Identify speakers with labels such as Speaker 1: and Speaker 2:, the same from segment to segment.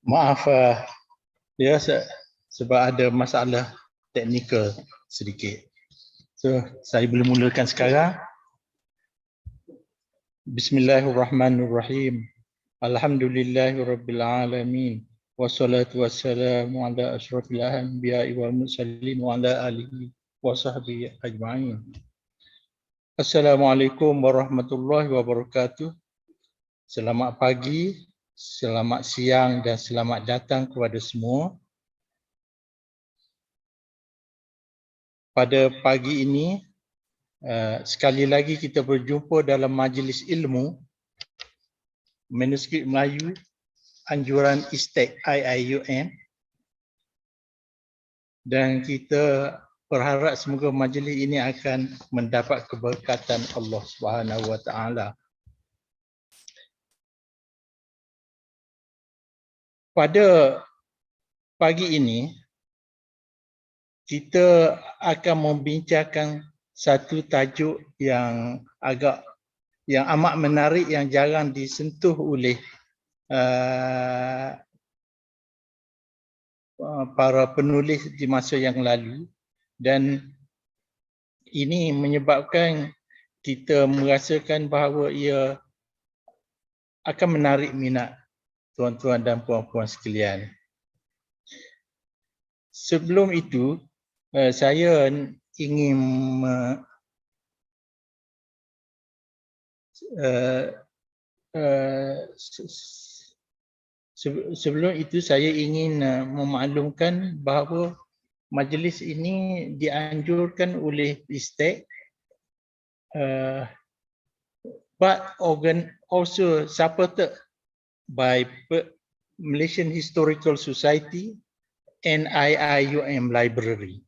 Speaker 1: Maaf ya sebab ada masalah teknikal sedikit. So saya boleh mulakan sekarang. Bismillahirrahmanirrahim. Alhamdulillahirabbil alamin. Wassalatu wassalamu ala asyrafil anbiya'i wal mursalin wa ala alihi wa sahbihi ajma'in. Assalamualaikum warahmatullahi wabarakatuh. Selamat pagi, selamat siang dan selamat datang kepada semua. Pada pagi ini, sekali lagi kita berjumpa dalam majlis ilmu Manuskrip Melayu anjuran ISTAC-IIUM, dan kita berharap semoga majlis ini akan mendapat keberkatan Allah Subhanahu Wa Taala. Pada pagi ini, kita akan membincangkan satu tajuk yang amat menarik, yang jarang disentuh oleh para penulis di masa yang lalu, dan ini menyebabkan kita merasakan bahawa ia akan menarik minat tuan-tuan dan puan-puan sekalian. Sebelum itu, saya ingin memaklumkan bahawa majlis ini dianjurkan oleh ISTAC, but also supported by Malaysian Historical Society and IIUM Library.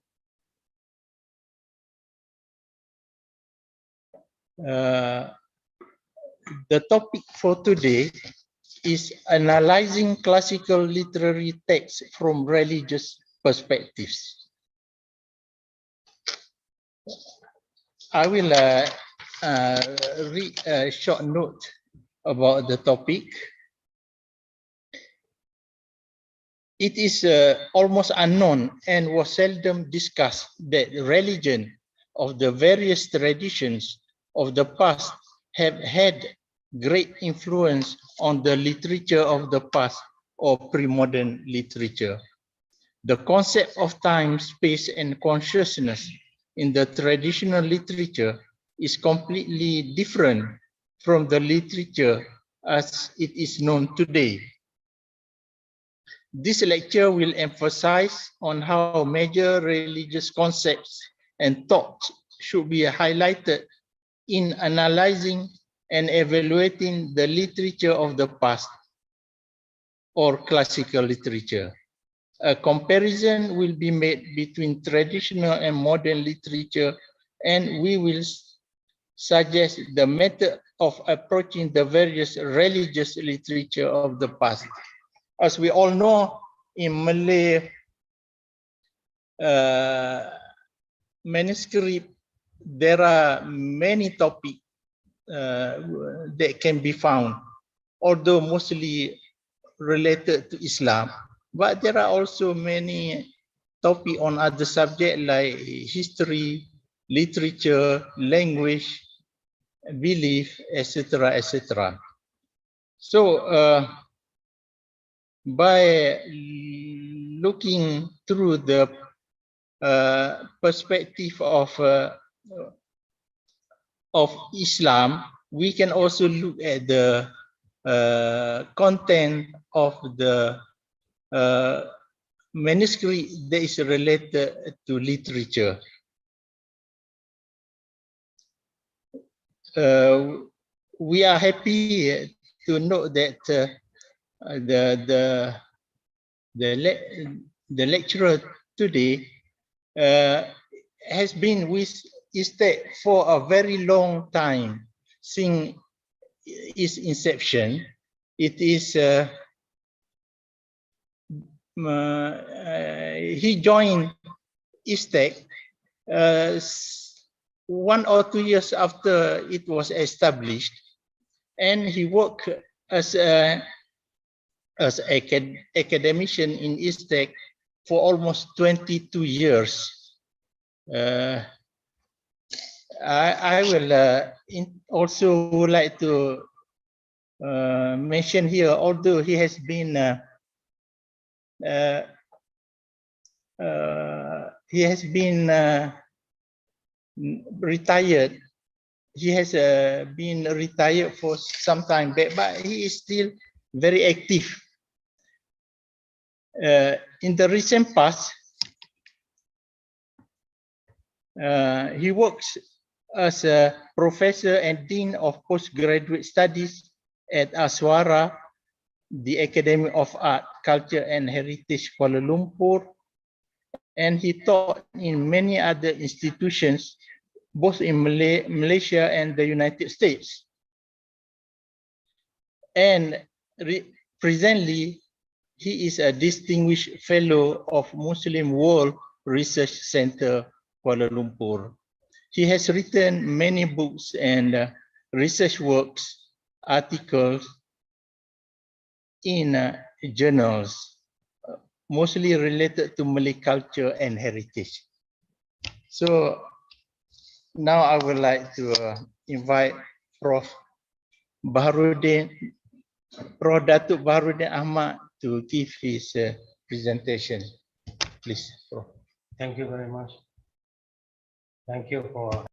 Speaker 1: The topic for today is analyzing classical literary texts from religious perspectives. I will read a short note about the topic. It is almost unknown and was seldom discussed that religion of the various traditions of the past have had great influence on the literature of the past or pre-modern literature. The concept of time, space, and consciousness in the traditional literature is completely different from the literature as it is known today. This lecture will emphasize on how major religious concepts and thoughts should be highlighted in analyzing and evaluating the literature of the past or classical literature. A comparison will be made between traditional and modern literature, and we will suggest the method of approaching the various religious literature of the past. As we all know, in Malay manuscript, there are many topics that can be found, although mostly related to Islam, but there are also many topics on other subjects like history, literature, language, belief, etc., etc. So, by looking through the perspective of Islam, we can also look at the content of the manuscript that is related to literature. We are happy to know that the lecturer today has been with ISTAC for a very long time, since its inception. It is he joined ISTAC 1 or 2 years after it was established, and he worked as a as academician in ISTAC for almost 22 years. I will also would like to mention here, although he has been retired. He has been retired for some time back, but he is still very active. In the recent past, he works as a professor and dean of postgraduate studies at Aswara, the Academy of Art, Culture and Heritage, Kuala Lumpur, and he taught in many other institutions, both in Malaysia and the United States. And presently, he is a distinguished fellow of Muslim World Research Center, Kuala Lumpur. He has written many books and research works, articles in journals, mostly related to Malay culture and heritage. So now I would like to invite Prof. Baharudin, Prof. Datuk Baharudin Ahmad to give his presentation. Please, Prof.
Speaker 2: Thank you very much. Thank you for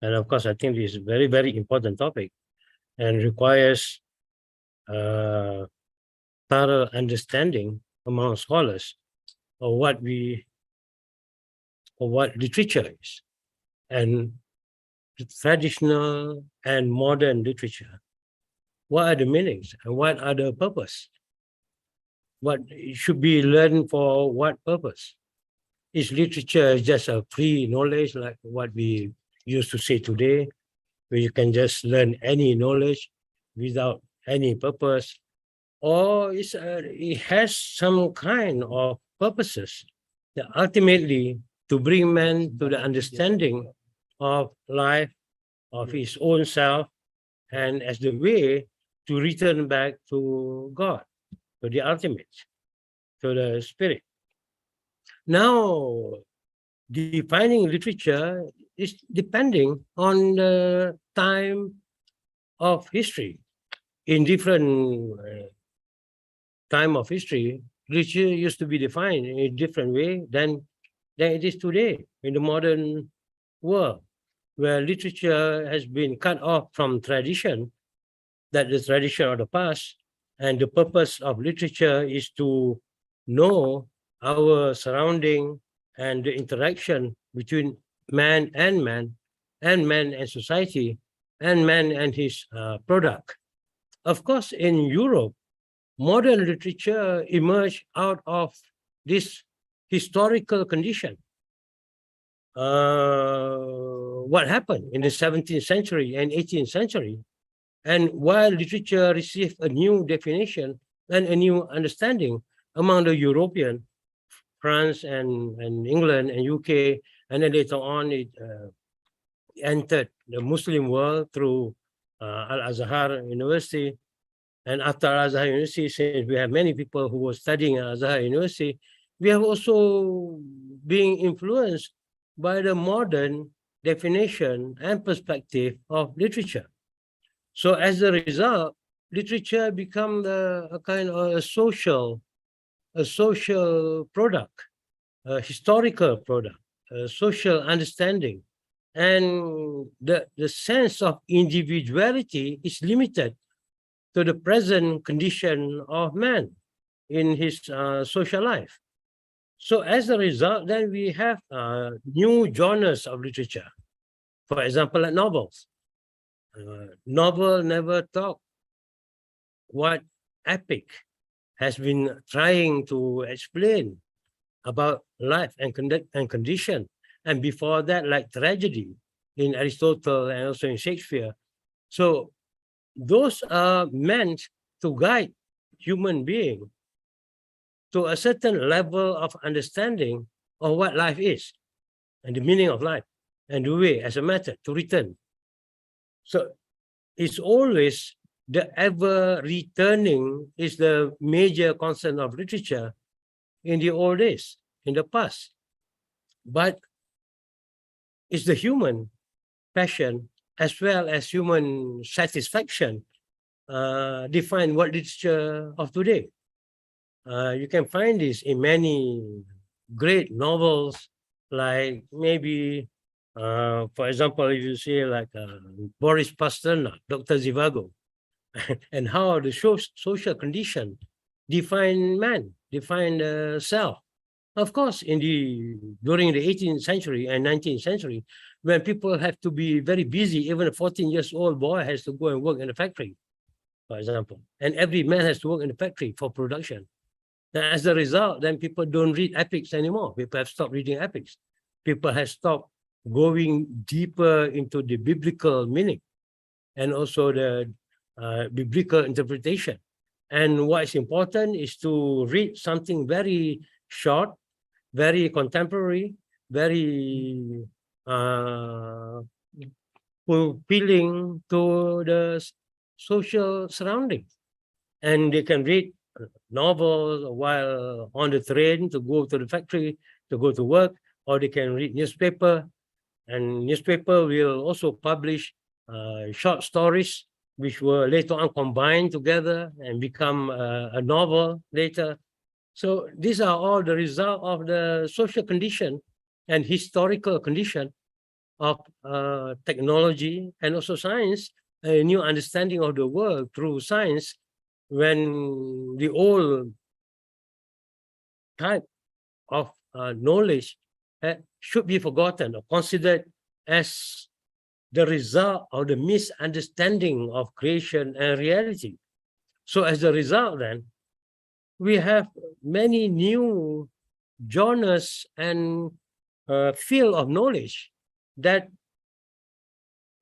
Speaker 2: and of course, I think this is a very, very important topic and requires thorough understanding among scholars of what literature is, and traditional and modern literature. What are the meanings and what are the purpose? What should be learned for what purpose? Is literature just a free knowledge like what we used to say today, where you can just learn any knowledge without any purpose? Or it has some kind of purposes that ultimately to bring man to the understanding of life, of his own self, and as the way to return back to God, to the ultimate, to the spirit. Now, defining literature is depending on the time of history. In different time of history, literature used to be defined in a different way than it is today in the modern world, where literature has been cut off from tradition, that is tradition of the past, and the purpose of literature is to know our surrounding and the interaction between man and man, and man and society, and man and his product. Of course, in Europe, modern literature emerged out of this historical condition. What happened in the 17th century and 18th century, and while literature received a new definition and a new understanding among the European, France and England and UK, and then later on it entered the Muslim world through Al-Azhar University. And after Al-Azhar University, since we have many people who were studying at Al-Azhar University, we have also been influenced by the modern definition and perspective of literature. So as a result, literature become a kind of a social product, a historical product, a social understanding. And the sense of individuality is limited to the present condition of man in his social life. So as a result, then we have new genres of literature. For example, like novels. Novel never talk what epic has been trying to explain about life and condition. And before that, like tragedy in Aristotle and also in Shakespeare. So those are meant to guide human being to a certain level of understanding of what life is and the meaning of life and the way as a method to return So it's always the ever returning is the major concern of literature in the old days, in the past. But it's the human passion as well as human satisfaction define what literature of today. You can find this in many great novels, like maybe, for example, if you say like Boris Pasternak, Dr. Zhivago, and how the social condition define man, define the self. Of course, during the 18th century and 19th century, when people have to be very busy, even a 14-year-old boy has to go and work in a factory, for example, and every man has to work in a factory for production. And as a result, then people don't read epics anymore. People have stopped reading epics. People have stopped going deeper into the biblical meaning and also the biblical interpretation. And what is important is to read something very short, very contemporary, very fulfilling to the social surroundings. And they can read novels while on the train to go to the factory, to go to work, or they can read newspaper. And newspaper will also publish short stories, which were later on combined together and become a novel later. So these are all the result of the social condition and historical condition of technology and also science, a new understanding of the world through science, when the old type of knowledge should be forgotten or considered as the result of the misunderstanding of creation and reality. So as a result, then, we have many new genres and field of knowledge that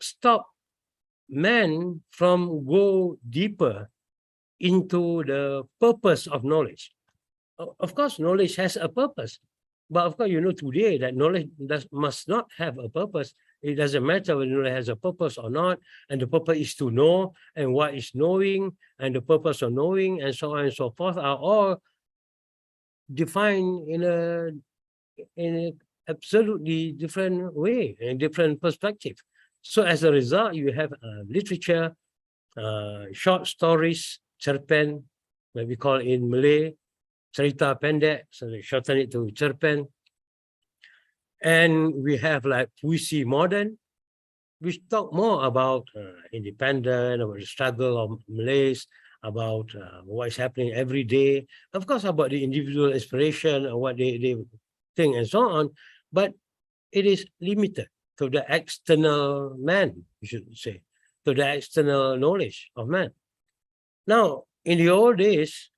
Speaker 2: stop man from go deeper into the purpose of knowledge. Of course, knowledge has a purpose, but of course, you know today that knowledge must not have a purpose. It doesn't matter whether knowledge has a purpose or not, and the purpose is to know, and what is knowing, and the purpose of knowing, and so on and so forth are all defined in an absolutely different way, in a different perspective. So as a result, you have literature, short stories, cerpen, what we call in Malay, cerita pendek, so they shorten it to cerpen. And we have like puisi modern, which talk more about independence, about the struggle of Malays, about what is happening every day, of course, about the individual inspiration and what they think and so on, but it is limited to the external man, you should say, to the external knowledge of man. Now, in the old days,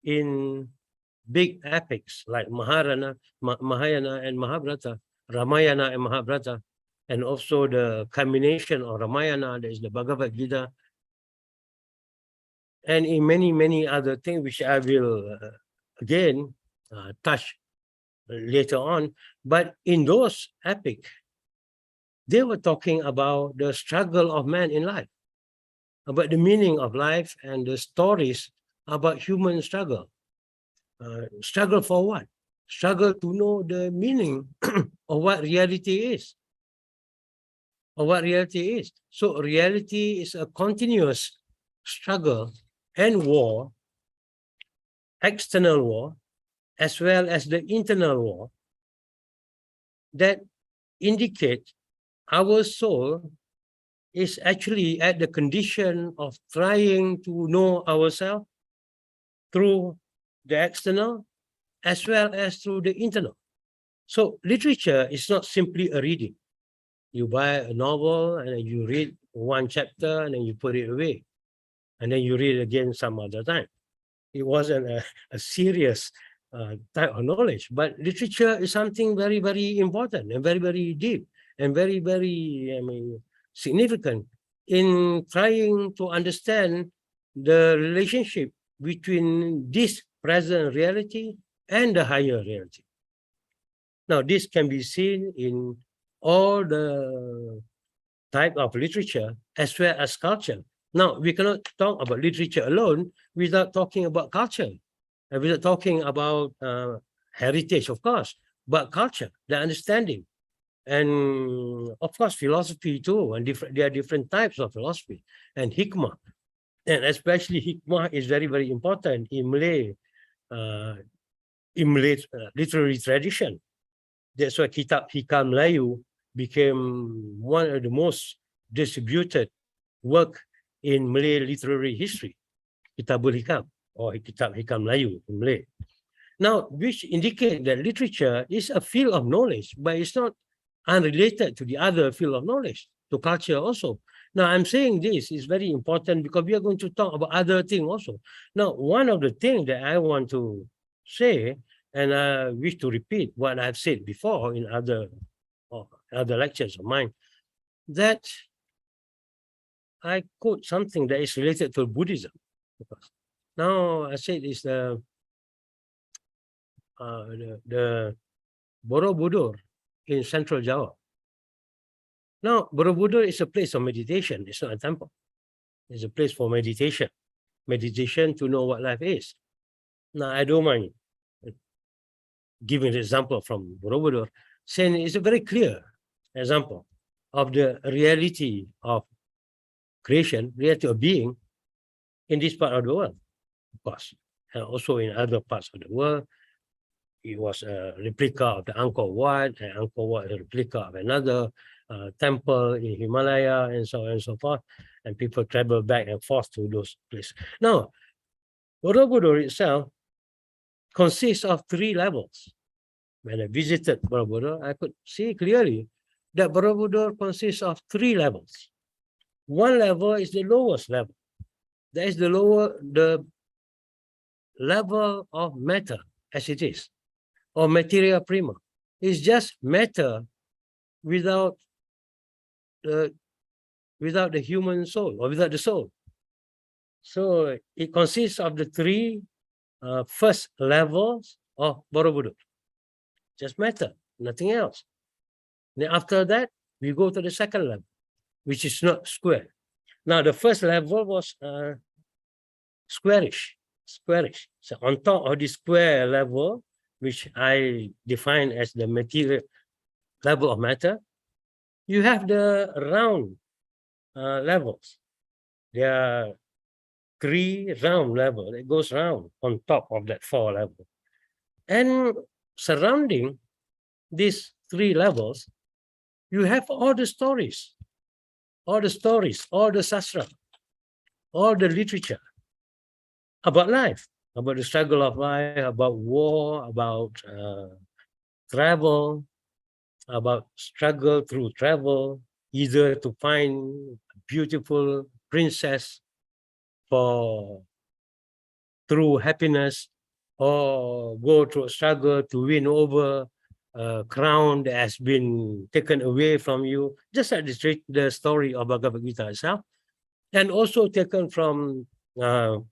Speaker 2: in big epics like Mahayana and Mahabharata, Ramayana and Mahabharata, and also the culmination of Ramayana, that is the Bhagavad Gita, and in many, many other things, which I will again touch later on. But in those epics, they were talking about the struggle of man in life, about the meaning of life and the stories about human struggle. Struggle for what? Struggle to know the meaning of what reality is. Of what reality is. So reality is a continuous struggle and war, external war, as well as the internal war, that indicate our soul is actually at the condition of trying to know ourselves through the external as well as through the internal. So literature is not simply a reading. You buy a novel and then you read one chapter and then you put it away. And then you read it again some other time. It wasn't a serious type of knowledge, but literature is something very, very important and very, very deep and very, very, significant in trying to understand the relationship between this present reality and the higher reality. Now, this can be seen in all the type of literature as well as culture. Now, we cannot talk about literature alone without talking about culture, and without talking about heritage, of course, but culture, the understanding, and of course, philosophy too. And there are different types of philosophy and hikmah, and especially hikmah is very, very important in Malay literary tradition. That's why Kitab Hikam Melayu became one of the most distributed work in Malay literary history, Kitabul Hikam or Kitab Hikam Melayu in Malay. Now, which indicate that literature is a field of knowledge, but it's not unrelated to the other field of knowledge, to culture also. Now, I'm saying this is very important because we are going to talk about other things also. Now, one of the things that I want to say, and I wish to repeat what I've said before in other lectures of mine, that I quote something that is related to Buddhism. Now, I said is the Borobudur in Central Java. Now, Borobudur is a place of meditation. It's not a temple. It's a place for meditation. Meditation to know what life is. Now, I don't mind giving an example from Borobudur, saying it's a very clear example of the reality of creation, reality of being in this part of the world, of course, and also in other parts of the world. It was a replica of the Angkor Wat, and Angkor Wat a replica of another temple in Himalaya, and so on and so forth. And people travel back and forth to those places. Now, Borobudur itself consists of 3 levels. When I visited Borobudur, I could see clearly that Borobudur consists of 3 levels. One level is the lowest level. That is the level of matter as it is, or materia prima. It's just matter without the human soul, or without the soul. So it consists of the 3 first levels of Borobudur. Just matter, nothing else. Then after that, we go to the second level, which is not square. Now, the first level was squarish. So on top of the square level, which I define as the material level of matter, you have the round levels. There are 3 round levels that goes round on top of that 4 level. And surrounding these 3 levels, you have all the stories, all the sastra, all the literature about life, about the struggle of life, about war, about travel, about struggle through travel, either to find a beautiful princess through happiness, or go through a struggle to win over a crown that has been taken away from you, just like the story of Bhagavad Gita itself, and also taken from the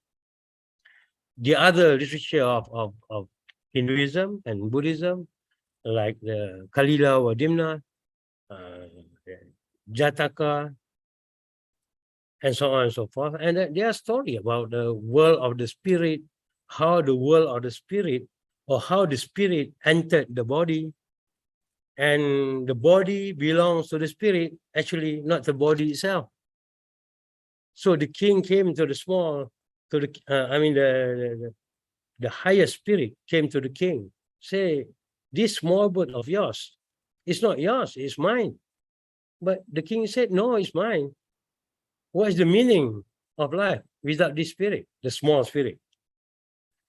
Speaker 2: other literature of Hinduism and Buddhism, like the Kalila Wadimna, Jataka, and so on and so forth. And their story about the world of the spirit, how the world of the spirit, or how the spirit entered the body, and the body belongs to the spirit, actually not the body itself. So the king came to the small, to the the higher spirit came to the king, say, this small bird of yours, it's not yours, it's mine. But the king said, no, it's mine. What is the meaning of life without this spirit, the small spirit?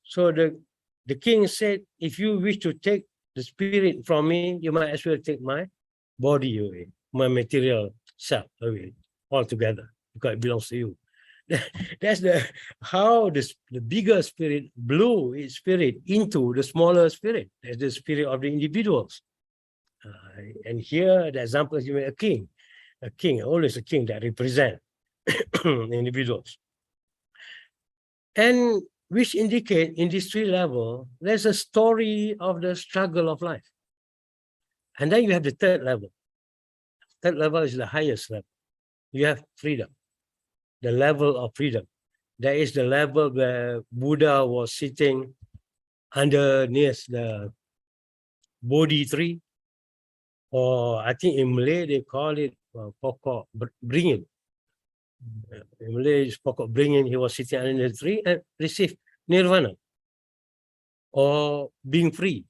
Speaker 2: So the king said, if you wish to take the spirit from me, you might as well take my body away, my material self away altogether, because it belongs to you. That's how the bigger spirit blew its spirit into the smaller spirit. That's the spirit of the individuals. And here, the example is a king, always a king that represents individuals. And which indicate in these 3 levels, there's a story of the struggle of life. And then you have the 3rd level. 3rd level is the highest level. you have freedom, the level of freedom. There is the level where Buddha was sitting underneath the Bodhi tree, or I think in Malay they call it pokok beringin. In Malay it's pokok beringin. He was sitting under the tree and received nirvana, or being free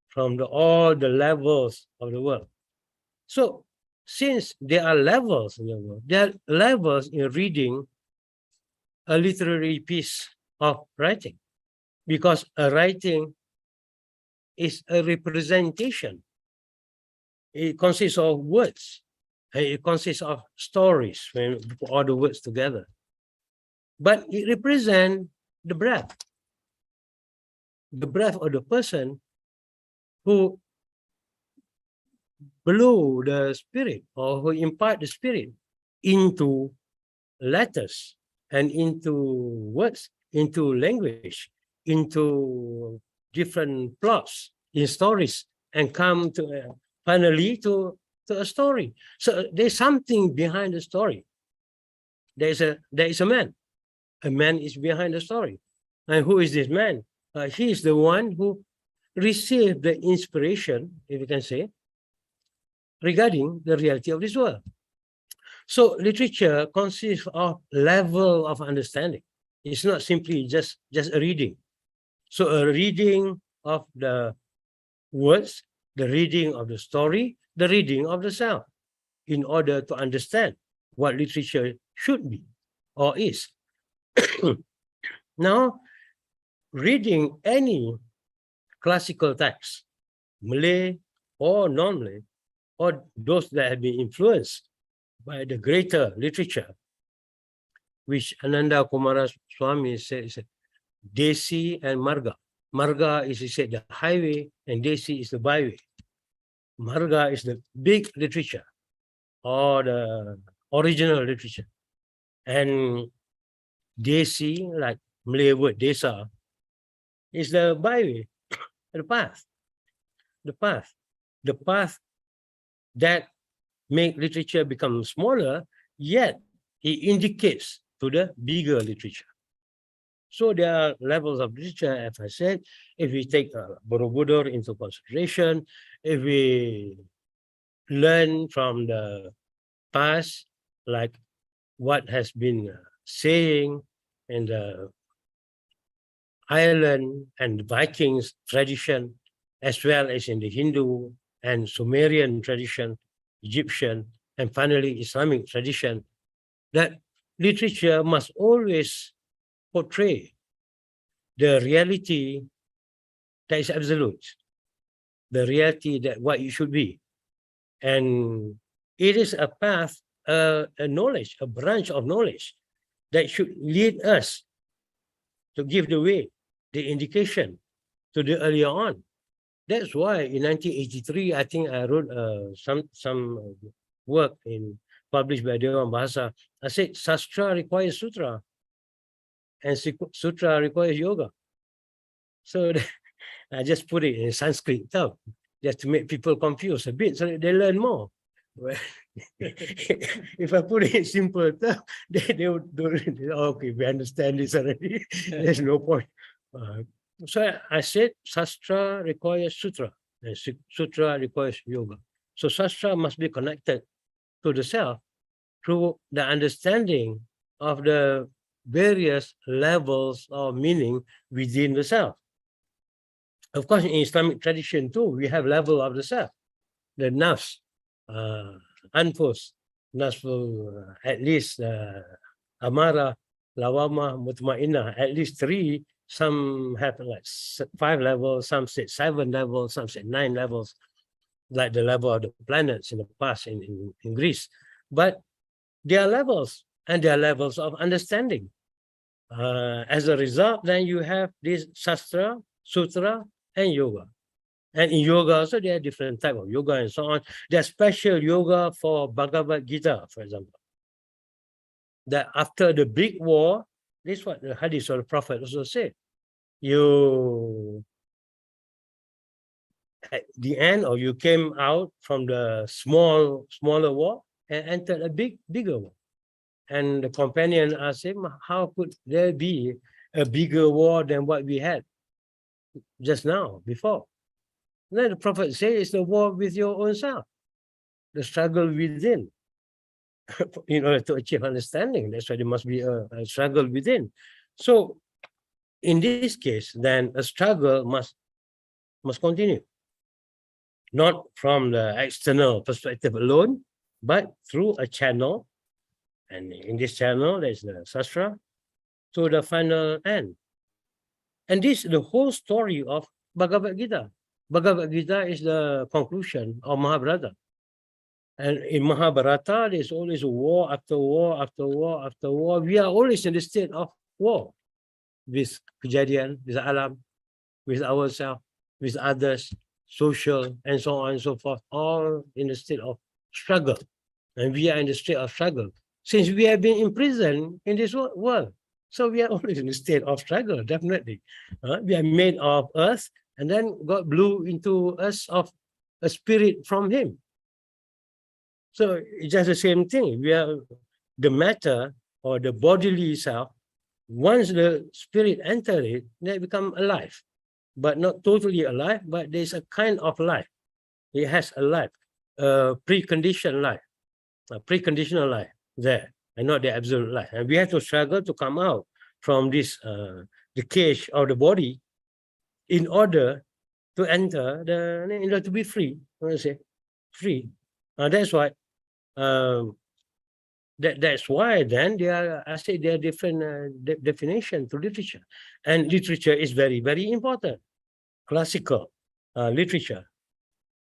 Speaker 2: from all the levels of the world. So since there are levels in the world, there are levels in reading a literary piece of writing, because a writing is a representation. It consists of words, and it consists of stories when you put all the words together. But it represents the breath of the person who blow the spirit, or who impart the spirit into letters and into words, into language, into different plots in stories, and come to finally to a story. So there's something behind the story. There is a man. A man is behind the story. And who is this man? He is the one who received the inspiration, if you can say, regarding the reality of this world. So literature consists of level of understanding. It's not simply just a reading. So a reading of the words, the reading of the story, the reading of the sound, in order to understand what literature should be or is. Now, reading any classical text, Malay or non-Malay, or those that have been influenced by the greater literature, which Ananda Kumara Swami said is Desi and Marga. Marga is, he said, the highway, and Desi is the byway. Marga is the big literature, or the original literature. And Desi, like Malay word desa, is the byway, the path. The path that make literature become smaller, yet it indicates to the bigger literature. So there are levels of literature, as I said. If we take Borobudur into consideration, if we learn from the past, like what has been saying in the Ireland and Vikings tradition, as well as in the Hindu and Sumerian tradition, Egyptian, and finally Islamic tradition, that literature must always portray the reality that is absolute, the reality that what it should be. And it is a path, a knowledge, a branch of knowledge that should lead us to give the way, the indication to the earlier on. That's why in 1983, I think I wrote some work published by Dewan Bahasa. I said, Sastra requires Sutra, and Sutra requires Yoga. So I just put it in Sanskrit term, just to make people confused a bit, so they learn more. If I put it in simple term, they would do it. Okay, we understand this already. There's no point. So I said, Sastra requires Sutra, and Sutra requires Yoga. So Sastra must be connected to the self through the understanding of the various levels of meaning within the self. Of course, in Islamic tradition too, we have level of the self, the nafs, anfus, nafsu, at least amara, lawama, mutmainah, at least 3. Some have like 5 levels, some say 7 levels, some say 9 levels, like the level of the planets in the past in Greece. But there are levels, and there are levels of understanding. As a result, then you have this Sastra, Sutra, and Yoga. And in yoga also, there are different types of yoga and so on. There's special yoga for Bhagavad Gita, for example. That after the big war, this is what the hadith of the Prophet also said. You, at the end, or you came out from the smaller war and entered a bigger war. And the companion asked him, how could there be a bigger war than what we had just now, before? And then the Prophet said, it's the war with your own self, the struggle within. In order to achieve understanding, that's why there must be a struggle within. So in this case, then a struggle must continue, not from the external perspective alone, but through a channel. And in this channel, there's the sastra to the final end. And this is the whole story of Bhagavad Gita. Bhagavad Gita is the conclusion of Mahabharata. And in Mahabharata, there's always war after war after war after war. We are always in the state of war with kejadian, with alam, with ourselves, with others, social, and so on and so forth, all in the state of struggle. And we are in the state of struggle since we have been imprisoned in this world. So we are always in a state of struggle, definitely. We are made of earth, and then God blew into us of a spirit from him. So it's just the same thing. We are the matter or the bodily self. Once the spirit enters it, they become alive, but not totally alive, but there's a kind of life. It has a life, a preconditioned life, a preconditional life there, and not the absolute life. And we have to struggle to come out from this, the cage of the body, in order to enter in order to be free. I want to say, free. That's why. That's why then I say there are different definition to literature, and literature is very, very important. Classical literature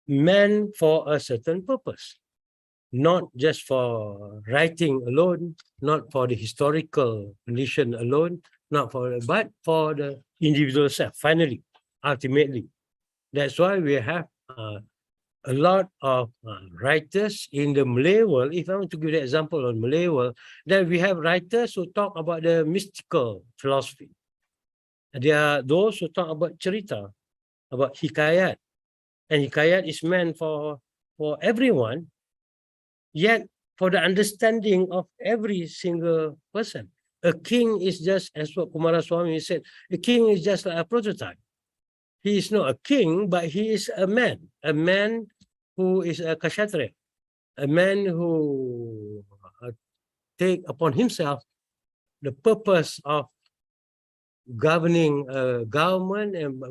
Speaker 2: meant for a certain purpose, not just for writing alone, not for the historical condition alone, but for the individual self. Finally, ultimately, that's why we have a lot of writers in the Malay world. If I want to give the example on Malay world, then we have writers who talk about the mystical philosophy. There are those who talk about cerita, about hikayat. And hikayat is meant for everyone, yet for the understanding of every single person. A king is just, as what Kumaraswamy said, a king is just like a prototype. He is not a king, but he is a man who is a kshatriya, a man who take upon himself the purpose of governing a government and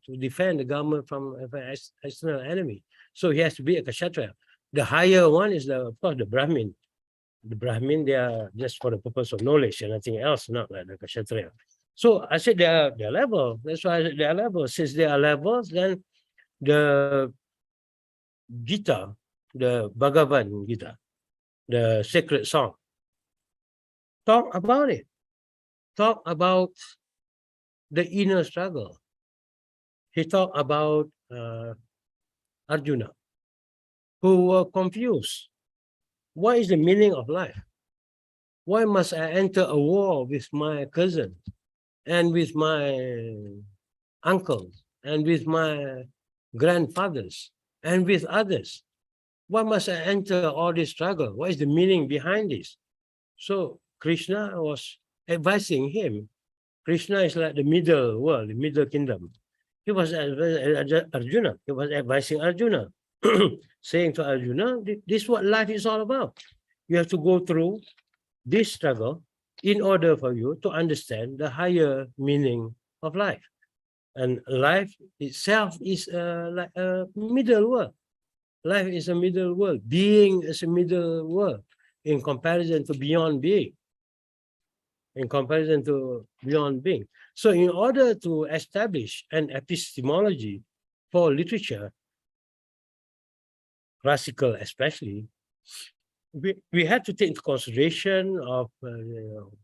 Speaker 2: to defend the government from an external enemy. So he has to be a kshatriya. The higher one is, of course, the Brahmin. The Brahmin, they are just for the purpose of knowledge and nothing else, not like the kshatriya. So I said there are levels. That's why I said there are levels. Since there are levels, then the Gita, the Bhagavad Gita, the sacred song, talk about it. Talk about the inner struggle. He talked about Arjuna, who were confused. What is the meaning of life? Why must I enter a war with my cousin and with my uncles and with my grandfathers and with others? Why must I enter all this struggle? What is the meaning behind this? So Krishna was advising him. Krishna is like the middle world, the middle kingdom. He was Arjuna. He was advising Arjuna, saying to Arjuna, this is what life is all about. You have to go through this struggle in order for you to understand the higher meaning of life. And life itself is like a middle world. Life is a middle world. Being is a middle world in comparison to beyond being. So in order to establish an epistemology for literature, classical especially, we had to take into consideration of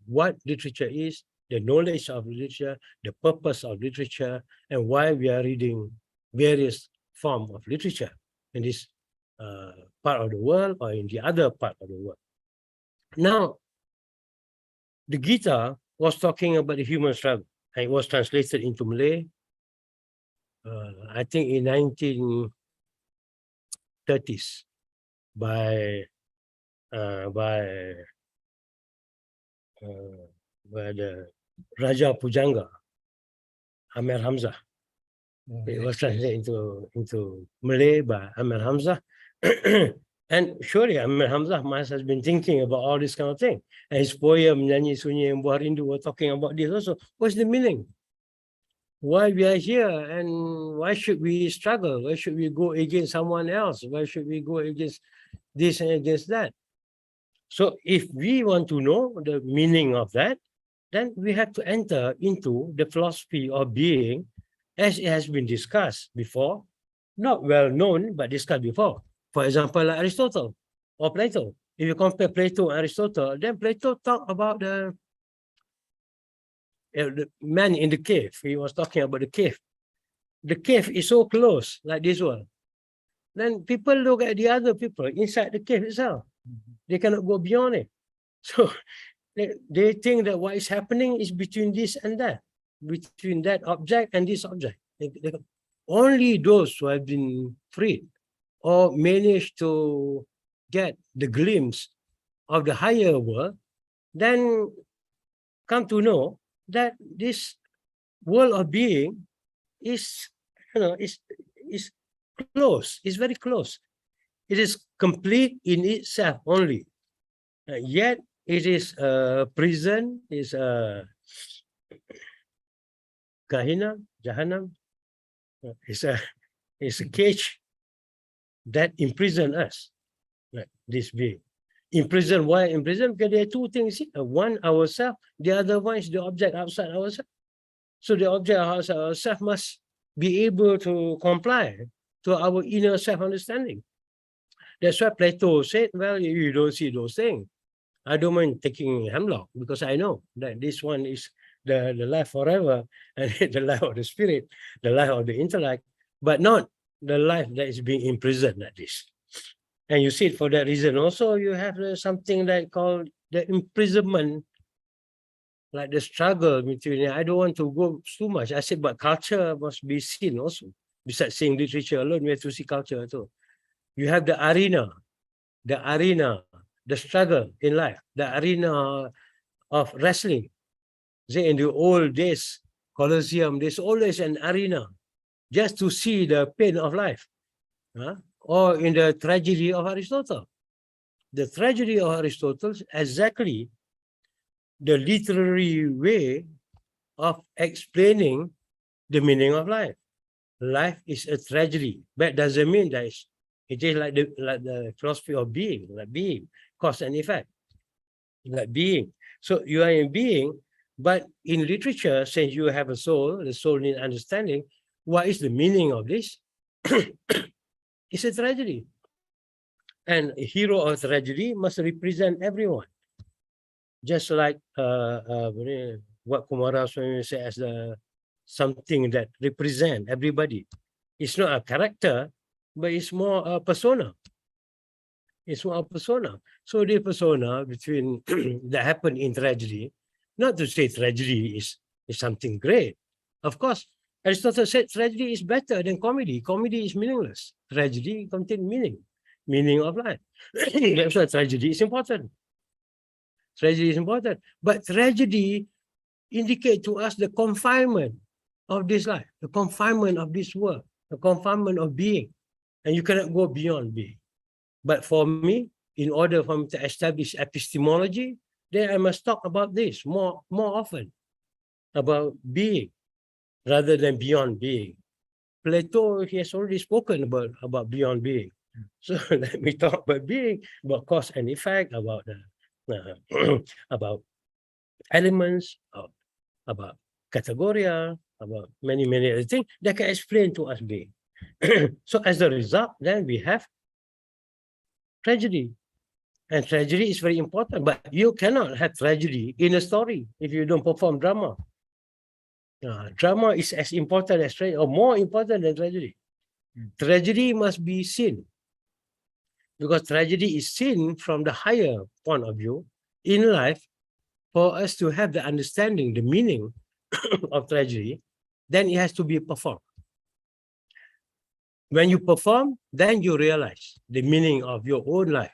Speaker 2: what literature is, the knowledge of literature, the purpose of literature, and why we are reading various forms of literature in this part of the world or in the other part of the world. Now, the Gita was talking about the human struggle, and it was translated into Malay, I think in 1930s by where the Raja Pujangga, Amir Hamzah. It was translated into Malay by Amir Hamzah. And surely Amir Hamzah must have been thinking about all this kind of thing. And his poem, Nyanyi Sunyi and Buah Rindu, were talking about this also. What's the meaning? Why we are here, and why should we struggle? Why should we go against someone else? Why should we go against this and against that? So if we want to know the meaning of that, then we have to enter into the philosophy of being as it has been discussed before, not well known, but discussed before. For example, like Aristotle or Plato. If you compare Plato and Aristotle, then Plato talked about the man in the cave. He was talking about the cave. The cave is so close, like this one. Then people look at the other people inside the cave itself. They cannot go beyond it. So they think that what is happening is between this and that, between that object and this object. Only those who have been freed or managed to get the glimpse of the higher world, then come to know that this world of being is, is close, is very close. It is complete in itself only. Yet it is a prison, is a Gehenna, Jahannam. It's a cage that imprison us, like this being. Imprison, why imprison? Because there are two things. One, ourselves. The other one is the object outside ourselves. So the object outside ourselves must be able to comply to our inner self-understanding. That's why Plato said, well, you don't see those things. I don't mind taking hemlock because I know that this one is the life forever and the life of the spirit, the life of the intellect, but not the life that is being imprisoned like this. And you see it for that reason also, you have something that called the imprisonment, like the struggle between, I don't want to go too much. I said, but culture must be seen also. Besides seeing literature alone, we have to see culture too. You have the arena, the struggle in life, the arena of wrestling. Say in the old days, Colosseum, there's always an arena just to see the pain of life. Or in the tragedy of Aristotle. The tragedy of Aristotle is exactly the literary way of explaining the meaning of life. Life is a tragedy, but doesn't mean that it is like the philosophy of being, like being, cause and effect, like being. So you are in being, but in literature, since you have a soul, the soul needs understanding, what is the meaning of this? It's a tragedy. And a hero of tragedy must represent everyone. Just like what Kumara Swami said as something that represents everybody. It's not a character, but it's more a persona. It's more a persona. So the persona between that happened in tragedy, not to say tragedy is something great. Of course, Aristotle said tragedy is better than comedy. Comedy is meaningless. Tragedy contains meaning of life. That's why tragedy is important. Tragedy is important. But tragedy indicates to us the confinement of this life, the confinement of this world, the confinement of being. And you cannot go beyond being. But for me, in order for me to establish epistemology, then I must talk about this more often, about being, rather than beyond being. Plato, he has already spoken about beyond being. So let me talk about being, about cause and effect, about about elements, about categoria, about many other things that can explain to us being. So as a result, then we have tragedy. And tragedy is very important, but you cannot have tragedy in a story if you don't perform drama. Drama is as important as tragedy, or more important than tragedy. Tragedy must be seen, because tragedy is seen from the higher point of view in life. For us to have the understanding, the meaning of tragedy, then it has to be performed. When you perform, then you realize the meaning of your own life,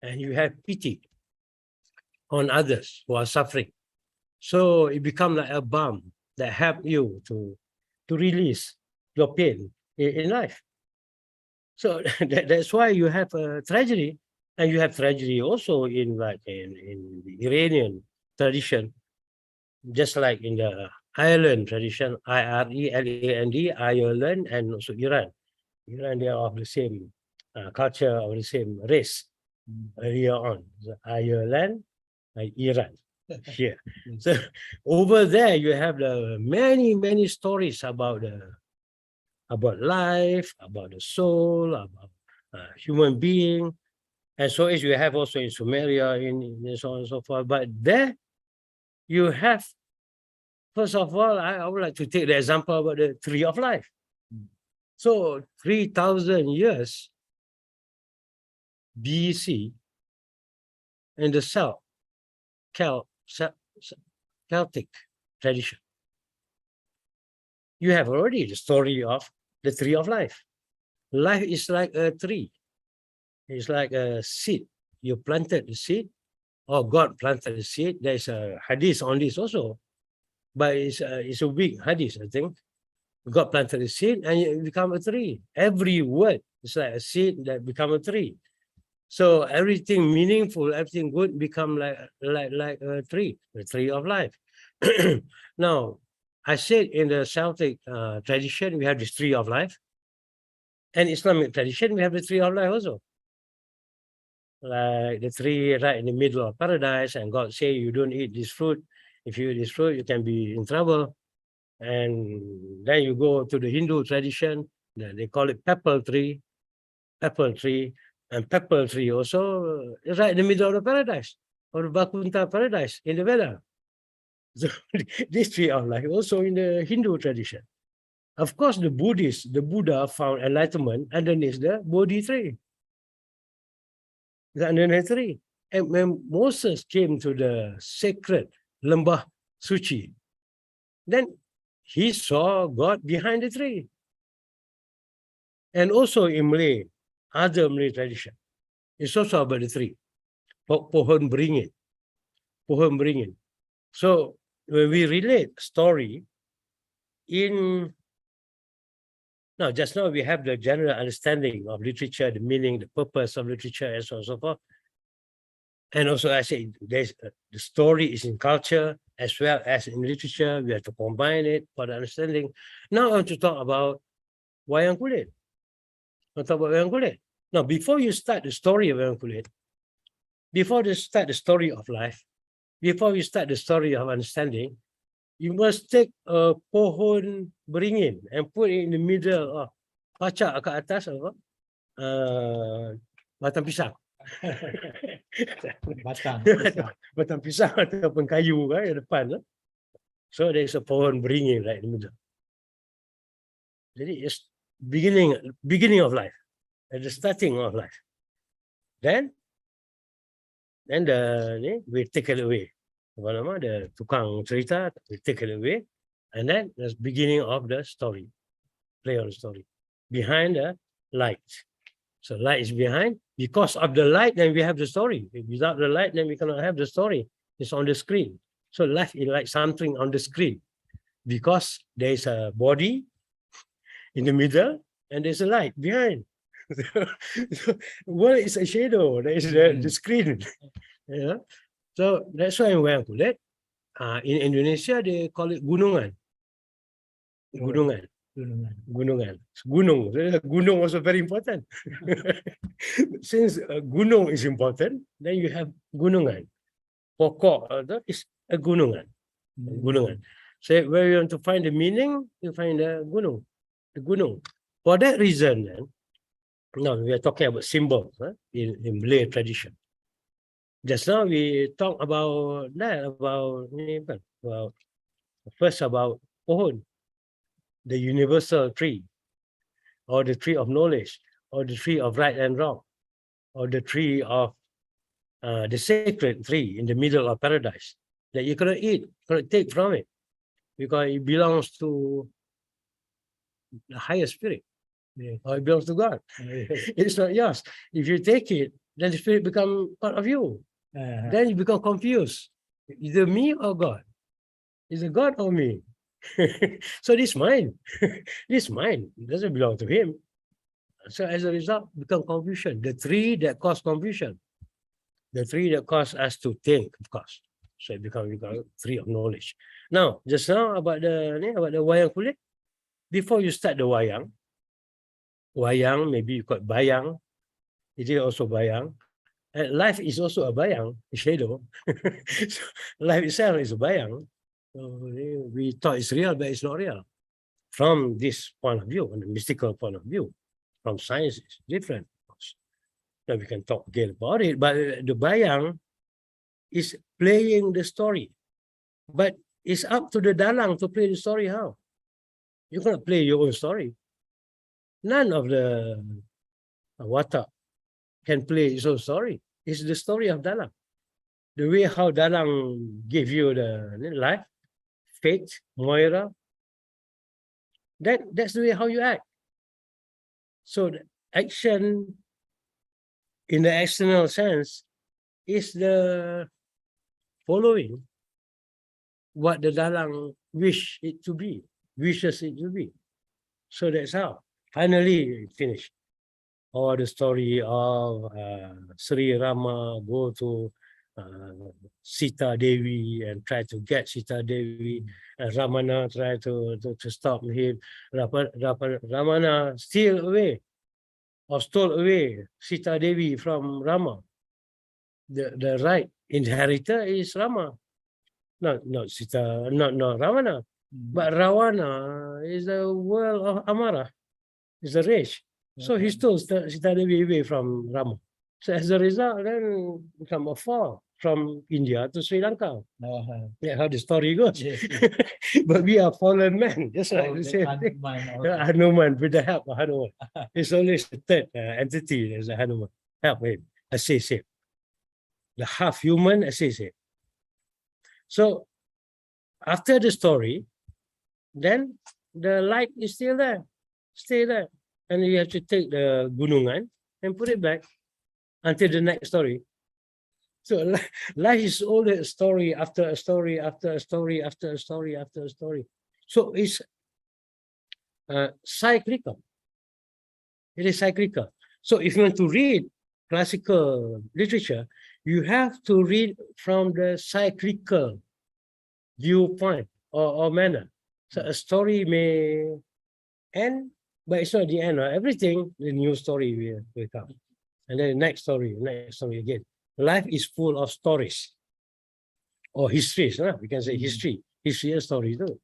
Speaker 2: and you have pity on others who are suffering. So it becomes like a balm that help you to release your pain in life. So that's why you have a tragedy, and you have tragedy also in the Iranian tradition, just like in the Ireland tradition, Ireland, Ireland, and also Iran. Iran, they are of the same culture, of the same race earlier on. So Ireland, Iran here. So over there, you have the many stories about life, about the soul, about human being, and so as you have also in Sumeria, in so on and so forth. But there, you have, first of all, I would like to take the example about the tree of life. So 3,000 years BC in the Celtic tradition, you have already the story of the tree of life. Life is like a tree. It's like a seed. You planted the seed, or God planted the seed. There's a hadith on this also, but it's a weak hadith, I think. God planted the seed and it become a tree. Every word is like a seed that become a tree. So everything meaningful, everything good become like a tree, the tree of life. Now, I said in the Celtic tradition, we have this tree of life. And Islamic tradition, we have the tree of life also. Like the tree right in the middle of paradise, and God say you don't eat this fruit. If you eat this fruit, you can be in trouble. And then you go to the Hindu tradition, they call it pepper tree, and pepper tree also right in the middle of the paradise, or the Vakunta paradise in the Veda. So this tree of life also in the Hindu tradition. Of course, the Buddha found enlightenment underneath the Bodhi tree. The underneath tree. And when Moses came to the sacred Lembah Suci, then he saw God behind the tree. And also in Malay, other Malay tradition, it's also about the tree. Pohon beringin. Pohon beringin. So when we relate story now, just now we have the general understanding of literature, the meaning, the purpose of literature, and so on and so forth. And also, I say the story is in culture as well as in literature. We have to combine it for the understanding. Now I want to talk about wayang kulit. Now, before you start the story of wayang kulit, before you start the story of life, before you start the story of understanding, you must take a pohon beringin and put it in the middle of pacak ke atas batang pisang. Batang pisang ataupun kayu kan di depan. So there is a pohon beringin right in the middle. Jadi it's beginning of life, at the starting of life. Then we take it away. The tukang cerita, we take it away, and then that's beginning of the story, play on the story, behind the light. So light is behind. Because of the light, then we have the story. Without the light, then we cannot have the story. It's on the screen. So life is like something on the screen, because there is a body in the middle and there's a light behind. World is a shadow. There is the screen. Yeah. So that's why in wayang kulit, in Indonesia they call it gunungan. Gunungan. Gunung also very important. Since gunung is important, then you have gunungan. Pokok is a gunungan. Gunungan. So where you want to find the meaning, you find the gunung. The gunung. For that reason, then, now we are talking about symbols in Malay tradition. Just now we talk about first about pohon, the universal tree, or the tree of knowledge, or the tree of right and wrong, or the tree of the sacred tree in the middle of paradise that you cannot eat, cannot take from it, because it belongs to the higher spirit, or it belongs to God. It's not yours. If you take it, then the spirit become part of you. Then you become confused. Either me or God. Is it God or me? So this mine. This mine. It doesn't belong to him. So as a result, become confusion. The three that cause confusion. The three that cause us to think, of course. So it become three of knowledge. Now, just now about the wayang kulit. Before you start the wayang, maybe you call it bayang. It is also bayang. And life is also a bayang, a shadow. So life itself is a bayang. So we thought it's real, but it's not real. From this point of view, from the mystical point of view, from science, it's different. Now we can talk again about it, but the bayang is playing the story. But it's up to the dalang to play the story how. You cannot play your own story. None of the watak can play his own story. It's the story of dalang. The way how dalang give you the life, faith, moira, that's the way how you act. So the action in the external sense is the following what the dalang wishes it to be. So that's how. Finally, finished. Or the story of Sri Rama go to Sita Devi and try to get Sita Devi. Ramana try to stop him. Ramana steal away or stole away Sita Devi from Rama. The right inheritor is Rama, not Sita, not Ravana, but Ravana is the world of Amara, is a race. So he stole Sita Devi away from Rama. So as a result, then become a fall from India to Sri Lanka. Yeah, how the story goes.
Speaker 3: Yes.
Speaker 2: But we are fallen men, just like the same thing. Hanuman, with the help of Hanuman. It's always the third entity as a Hanuman. Help him, assist him. The half human assist him. So after the story, then the light is still there, stay there. And you have to take the gunungan and put it back until the next story. So life is always a story after a story, after a story, after a story, after a story. So it's cyclical. It is cyclical. So if you want to read classical literature, you have to read from the cyclical viewpoint or manner. So a story may end, but it's not the end of everything. The new story will come. And then the next story again. Life is full of stories or histories. We can say history and story too.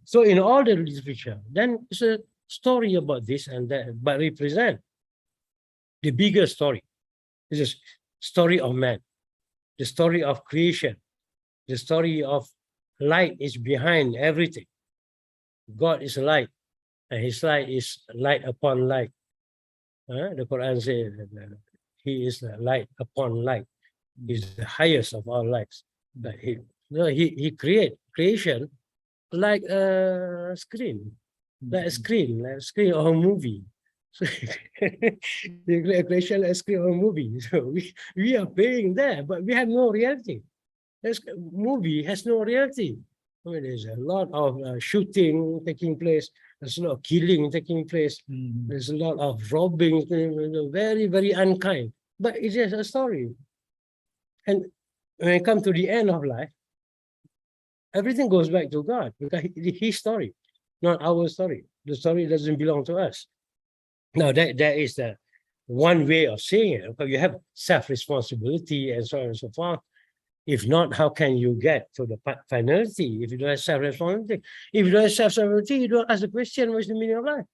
Speaker 2: So in all the literature, then it's a story about this and that, but represent the bigger story. It's a story of man, the story of creation, the story of light is behind everything. God is light, and his light is light upon light. The Quran says he is the light upon light. He's the highest of all lights. But he creation like a screen, like a screen or a movie. So the creation like a screen or a movie. So we are playing there, but we have no reality. This movie has no reality. I mean, there's a lot of shooting taking place. There's a lot of killing taking place. There's a lot of robbing, very, very unkind. But it's just a story. And when it comes to the end of life, everything goes back to God because his story, not our story. The story doesn't belong to us. Now, that is the one way of saying it. Because you have self-responsibility and so on and so forth. If not, how can you get to the finality if you don't have self-responsibility? If you don't have self-responsibility, you don't ask the question, what's the meaning of life?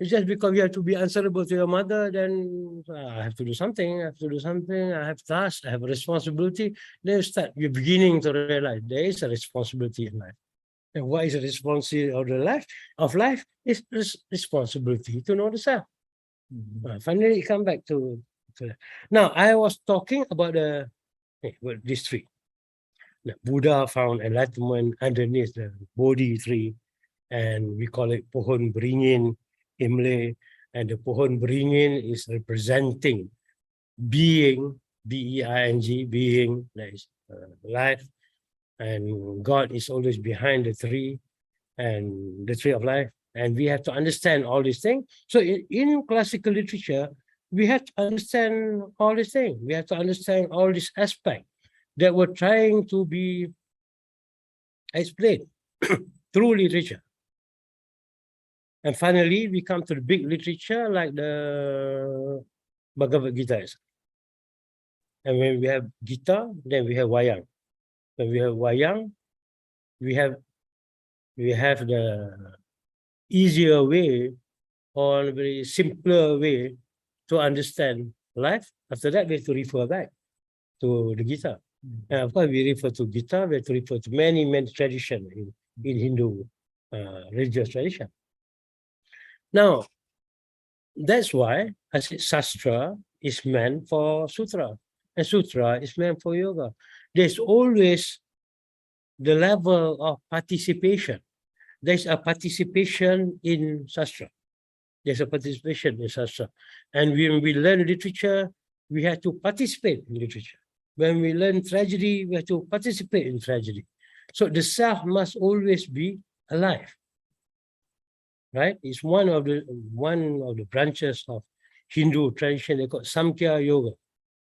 Speaker 2: It's just because you have to be answerable to your mother, then I have to do something, I have tasks, I have a responsibility. Then you're beginning to realize there is a responsibility in life. And what is the responsibility of life? Is responsibility to know the self. Finally, come back to that. Now, I was talking about this tree. The Buddha found enlightenment underneath the Bodhi tree, and we call it pohon beringin in Malay. And the pohon beringin is representing being, B-E-I-N-G, being, that is life, and God is always behind the tree, and the tree of life, and we have to understand all these things. So in classical literature, we have to understand all these things. We have to understand all these aspects that were trying to be explained through literature. And finally, we come to the big literature like the Bhagavad Gita. And when we have Gita, then we have Wayang. When we have Wayang, we have the easier way or a very simpler way to understand life. After that, we have to refer back to the Gita. And of course, we refer to Gita, we have to refer to many, many traditions in Hindu religious tradition. Now, that's why I said Sastra is meant for Sutra, and Sutra is meant for yoga. There's always the level of participation. There's a participation in Sastra. There's a participation in Sastra. And when we learn literature, we have to participate in literature. When we learn tragedy, we have to participate in tragedy. So the self must always be alive. Right? It's one of the branches of Hindu tradition. They call Samkhya Yoga.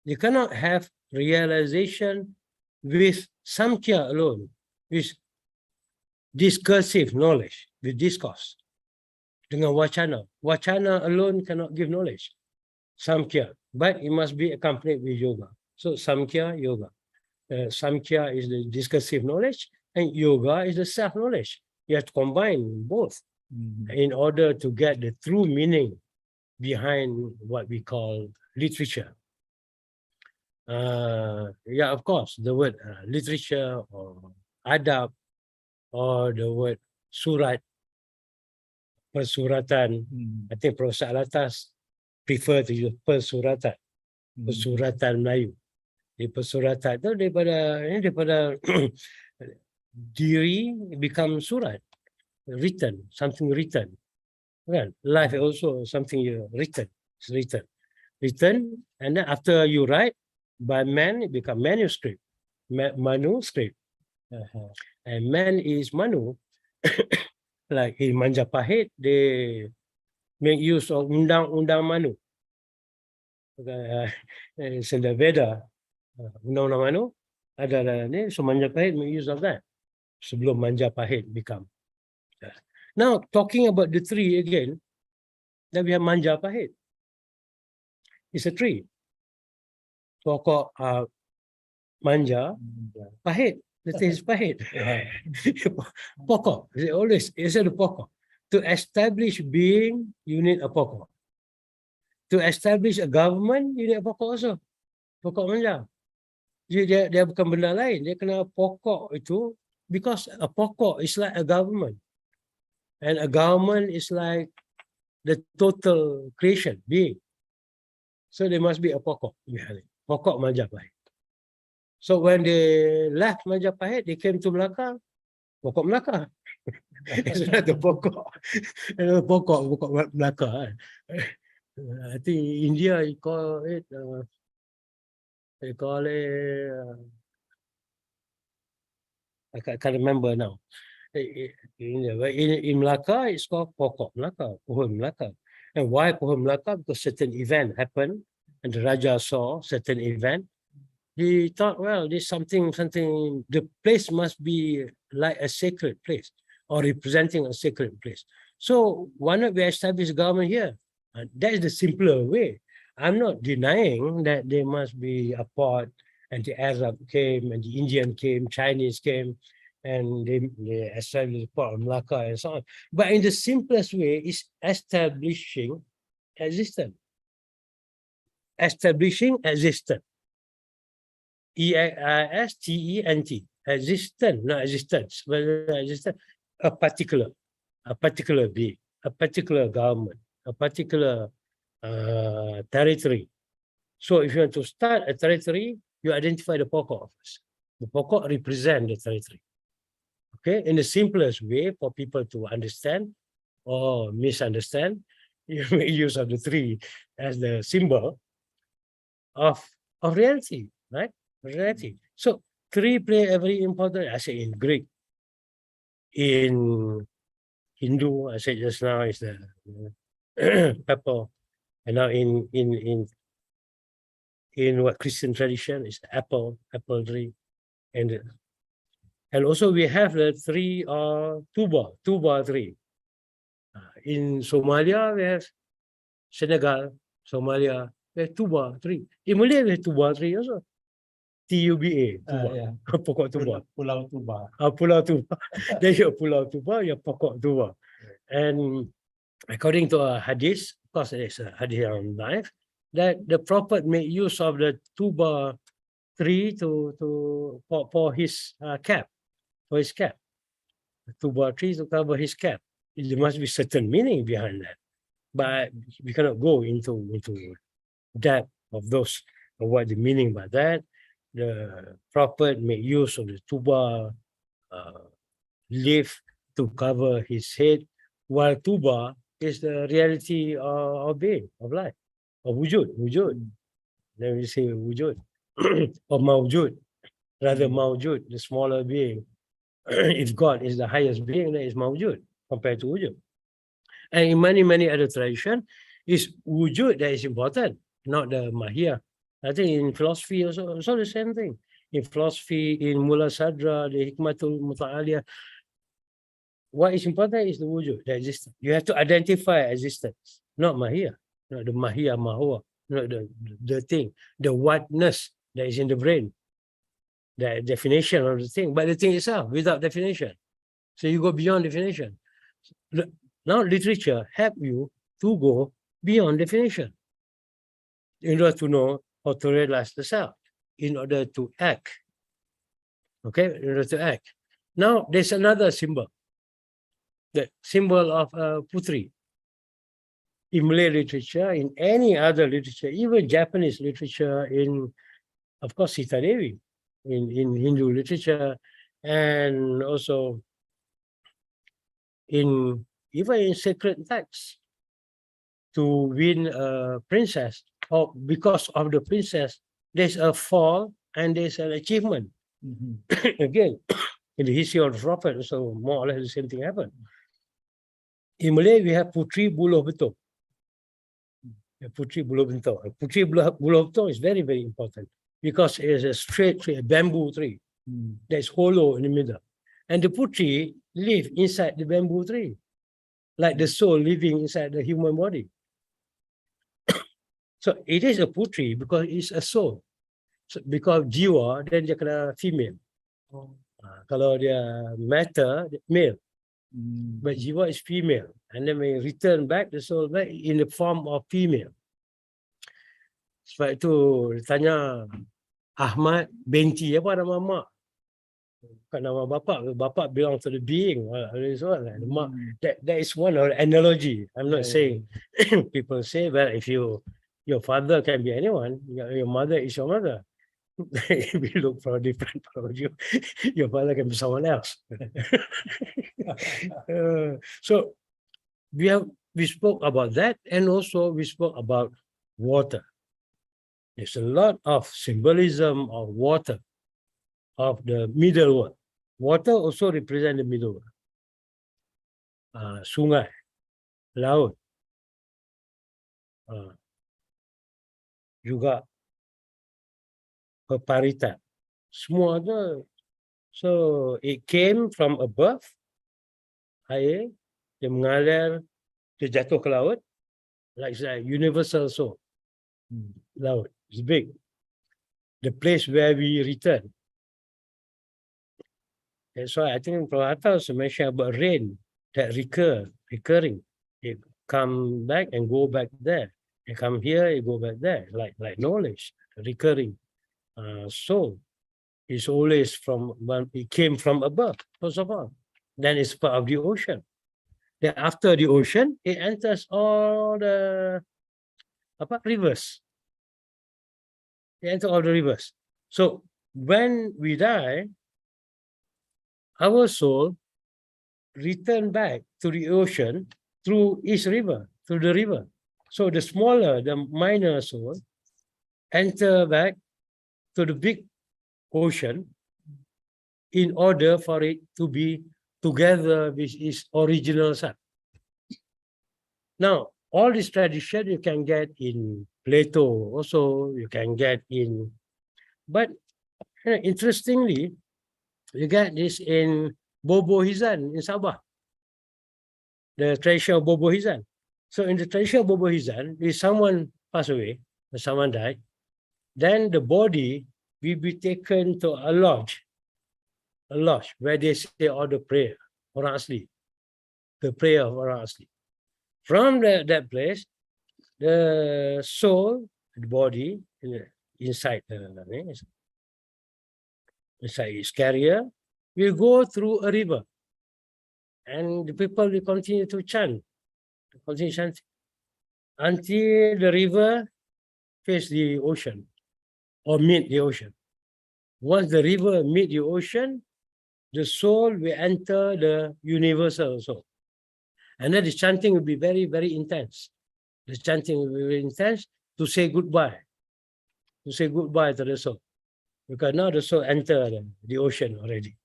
Speaker 2: You cannot have realization with Samkhya alone, with discursive knowledge, with discourse. Dengan wacana. Wacana alone cannot give knowledge. Samkhya. But it must be accompanied with yoga. So Samkhya Yoga. Samkhya is the discursive knowledge, and yoga is the self-knowledge. You have to combine both in order to get the true meaning behind what we call literature. Yeah, of course, the word literature or adab or the word surat, persuratan. I think Professor Alatas prefer to use persuratan, persuratan Melayu. Di persuratan itu daripada diri become surat, written, something written. Right? Life also something written, it's written, and then after you write by man, it become manuscript, manuscript. And man is Manu. Like in Majapahit, they make use of undang-undang Manu. It's in the Veda, undang-undang Manu. Ada ni, so Majapahit make use of that. Sebelum Majapahit become. Now, talking about the tree again, then we have Majapahit. It's a tree. Pokok manja, pahit. The thing is pahit. Pokok. It's a pokok. To establish being, you need a pokok. To establish a government, you need a pokok also. Pokok manja. Dia bukan benda lain. Dia kena pokok itu, because a pokok is like a government. And a government is like the total creation, being. So there must be a pokok behind it. Pokok Majapahit. So when they left Majapahit, they came to Melaka. Pokok Melaka. It's not the pokok. Pokok Melaka. I think India, they call it I can't remember now. In Melaka, it's called Pokok Melaka, Pohon Melaka. And why Pohon Melaka? Because certain event happened, and the Raja saw certain event. He thought, well, there's something, the place must be like a sacred place or representing a sacred place. So why not we establish government here? And that is the simpler way. I'm not denying that there must be a port, and the Arab came, and the Indian came, Chinese came, and they established the port of Melaka and so on. But in the simplest way is establishing existence. Establishing existence. E-I-S-T-E-N-T. Existence, not existence, but existence. A particular being, a particular government, a particular territory. So if you want to start a territory, you identify the pokok first. The pokok represents the territory. Okay, in the simplest way for people to understand or misunderstand, you make use of the tree as the symbol. of reality, right? Reality. So three play a very important. I say in Greek, in Hindu, I said just now is the pepper, and now in what Christian tradition is the apple tree, and also we have the three tuba tree. In Somalia we have Senegal, Somalia we have tuba tree. In Malay we have tuba tree also. TUBA, tuba.
Speaker 3: Yeah.
Speaker 2: Pokok tuba.
Speaker 3: Pulau Tuba.
Speaker 2: Pulau tuba. There's your pulau tuba, your pokok tuba. And according to a hadith, of course there's a hadith on life, that the Prophet made use of the tuba tree for his cap, The tuba tree to cover his cap. There must be certain meaning behind that, but we cannot go into depth of those of what the meaning by that. The Prophet made use of the tuba leaf to cover his head, while tuba is the reality of being, of life, of wujud. Then we say wujud, or mawjud, rather mawjud, the smaller being. If God is the highest being, then it's mawjud compared to wujud. And in many other traditions, it's wujud that is important, not the mahiyah. I think in philosophy also the same thing. In philosophy, in Mula Sadra, the Hikmatul Muta'aliyah, what is important is the wujud, the existence. You have to identify existence, not mahiyah, not the mahiyah mahwa, not the thing, the whatness that is in the brain, the definition of the thing, but the thing itself without definition. So you go beyond definition. Now literature help you to go beyond definition in order to know how to realize the self, in order to act. Okay, in order to act. Now there's another symbol, the symbol of putri. In Malay literature, in any other literature, even Japanese literature, in, of course, Sita Devi, in Hindu literature, and also even in sacred texts, to win a princess, or because of the princess, there's a fall and there's an achievement. Again, in the history of the Prophet, so more or less the same thing happened. In Malay, we have Putri Buluh Betul. Putri Buluh Betul. Putri Buluh Betul is very, very important because it is a straight tree, a bamboo tree that is hollow in the middle. And the Putri live inside the bamboo tree, like the soul living inside the human body. So it is a Putri because it's a soul. So because jiwa, then dia kena female. Kalau dia matter, male. But jiwa is female. And then when you return back, the soul back in the form of female. Sebab itu tanya Ahmad binti apa nama mak? Bukan nama bapa. Bapa belong to the being. That is one of the analogy. I'm not saying people say, well, if your father can be anyone, your mother is your mother. If you look for a different point of view, your father can be someone else. So we spoke about that, and also we spoke about water. There's a lot of symbolism of water, of the middle world. Water also represents the middle world. Sungai, laut, juga peparitan. Semua tu. So it came from above, air, dia mengalir, dia jatuh ke laut, like universal soul. Laut is big. The place where we return. That's why I think Prof. Hatta also mentioned about rain that recurring. It come back and go back there. It come here, it go back there, like knowledge, recurring. Soul is always it came from above, first of all. Then it's part of the ocean. Then after the ocean, it enters all the rivers. It enters all the rivers. So when we die, our soul return back to the ocean through each river, through the river. So the smaller, the minor soul enter back to the big ocean in order for it to be together with its original self. Now, all this tradition you can get in Plato, also you can get in, but interestingly, you get this in Bobo Hizan in Sabah, the tradition of Bobo Hizan. So in the tradition of Bobo Hizan, if someone passed away, or someone died, then the body will be taken to a lodge where they say all the prayer, orang asli, the prayer of orang asli. From that place, the soul, the body, inside its carrier, will go through a river. And the people will continue to chant, until the river face the ocean or meet the ocean. Once the river meet the ocean, the soul will enter the universal soul. And then the chanting will be very, very intense. The chanting will be very intense to say goodbye. To say goodbye to the soul. Because now the soul entered the ocean already.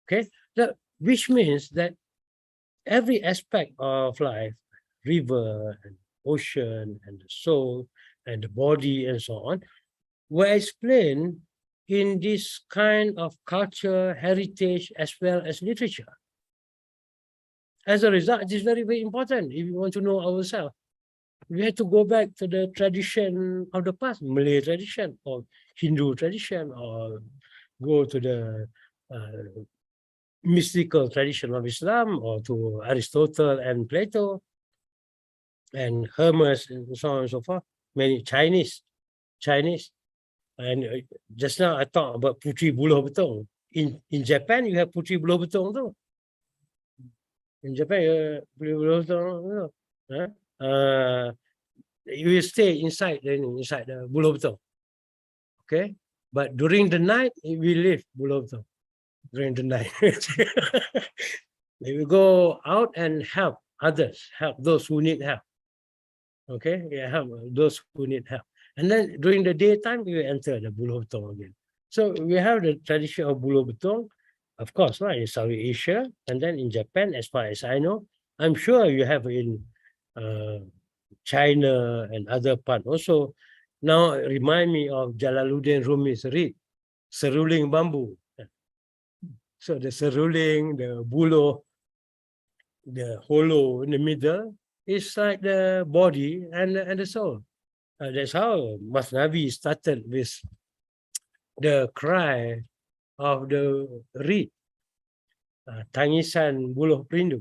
Speaker 2: Okay? Which means that every aspect of life, river and ocean and the soul and the body and so on, were explained in this kind of culture, heritage, as well as literature. As a result, it is very, very important if you want to know ourselves. We have to go back to the tradition of the past, Malay tradition or Hindu tradition, or go to the mystical tradition of Islam, or to Aristotle and Plato and Hermes and so on and so forth. Many Chinese. And just now I talked about Putri Buluh Betong. In Japan, you have Putri Buluh Betong too. In Japan, Putri Buluh Betong. You will stay inside the Buluh Betong. Okay? But during the night, we leave Buluh Betong. During the night. They will go out and help others, help those who need help. Okay? Yeah, help those who need help. And then during the daytime, we will enter the Buluh Betong again. So we have the tradition of Buluh Betong, of course, right, in South Asia, and then in Japan, as far as I know. I'm sure you have in China and other parts also. Now it remind me of Jalaluddin Rumi's reed, Seruling Bambu. So the seruling, the buluh, the hollow in the middle is like the body and the soul. That's how Masnavi started with the cry of the reed, Tangisan Buluh Perindu.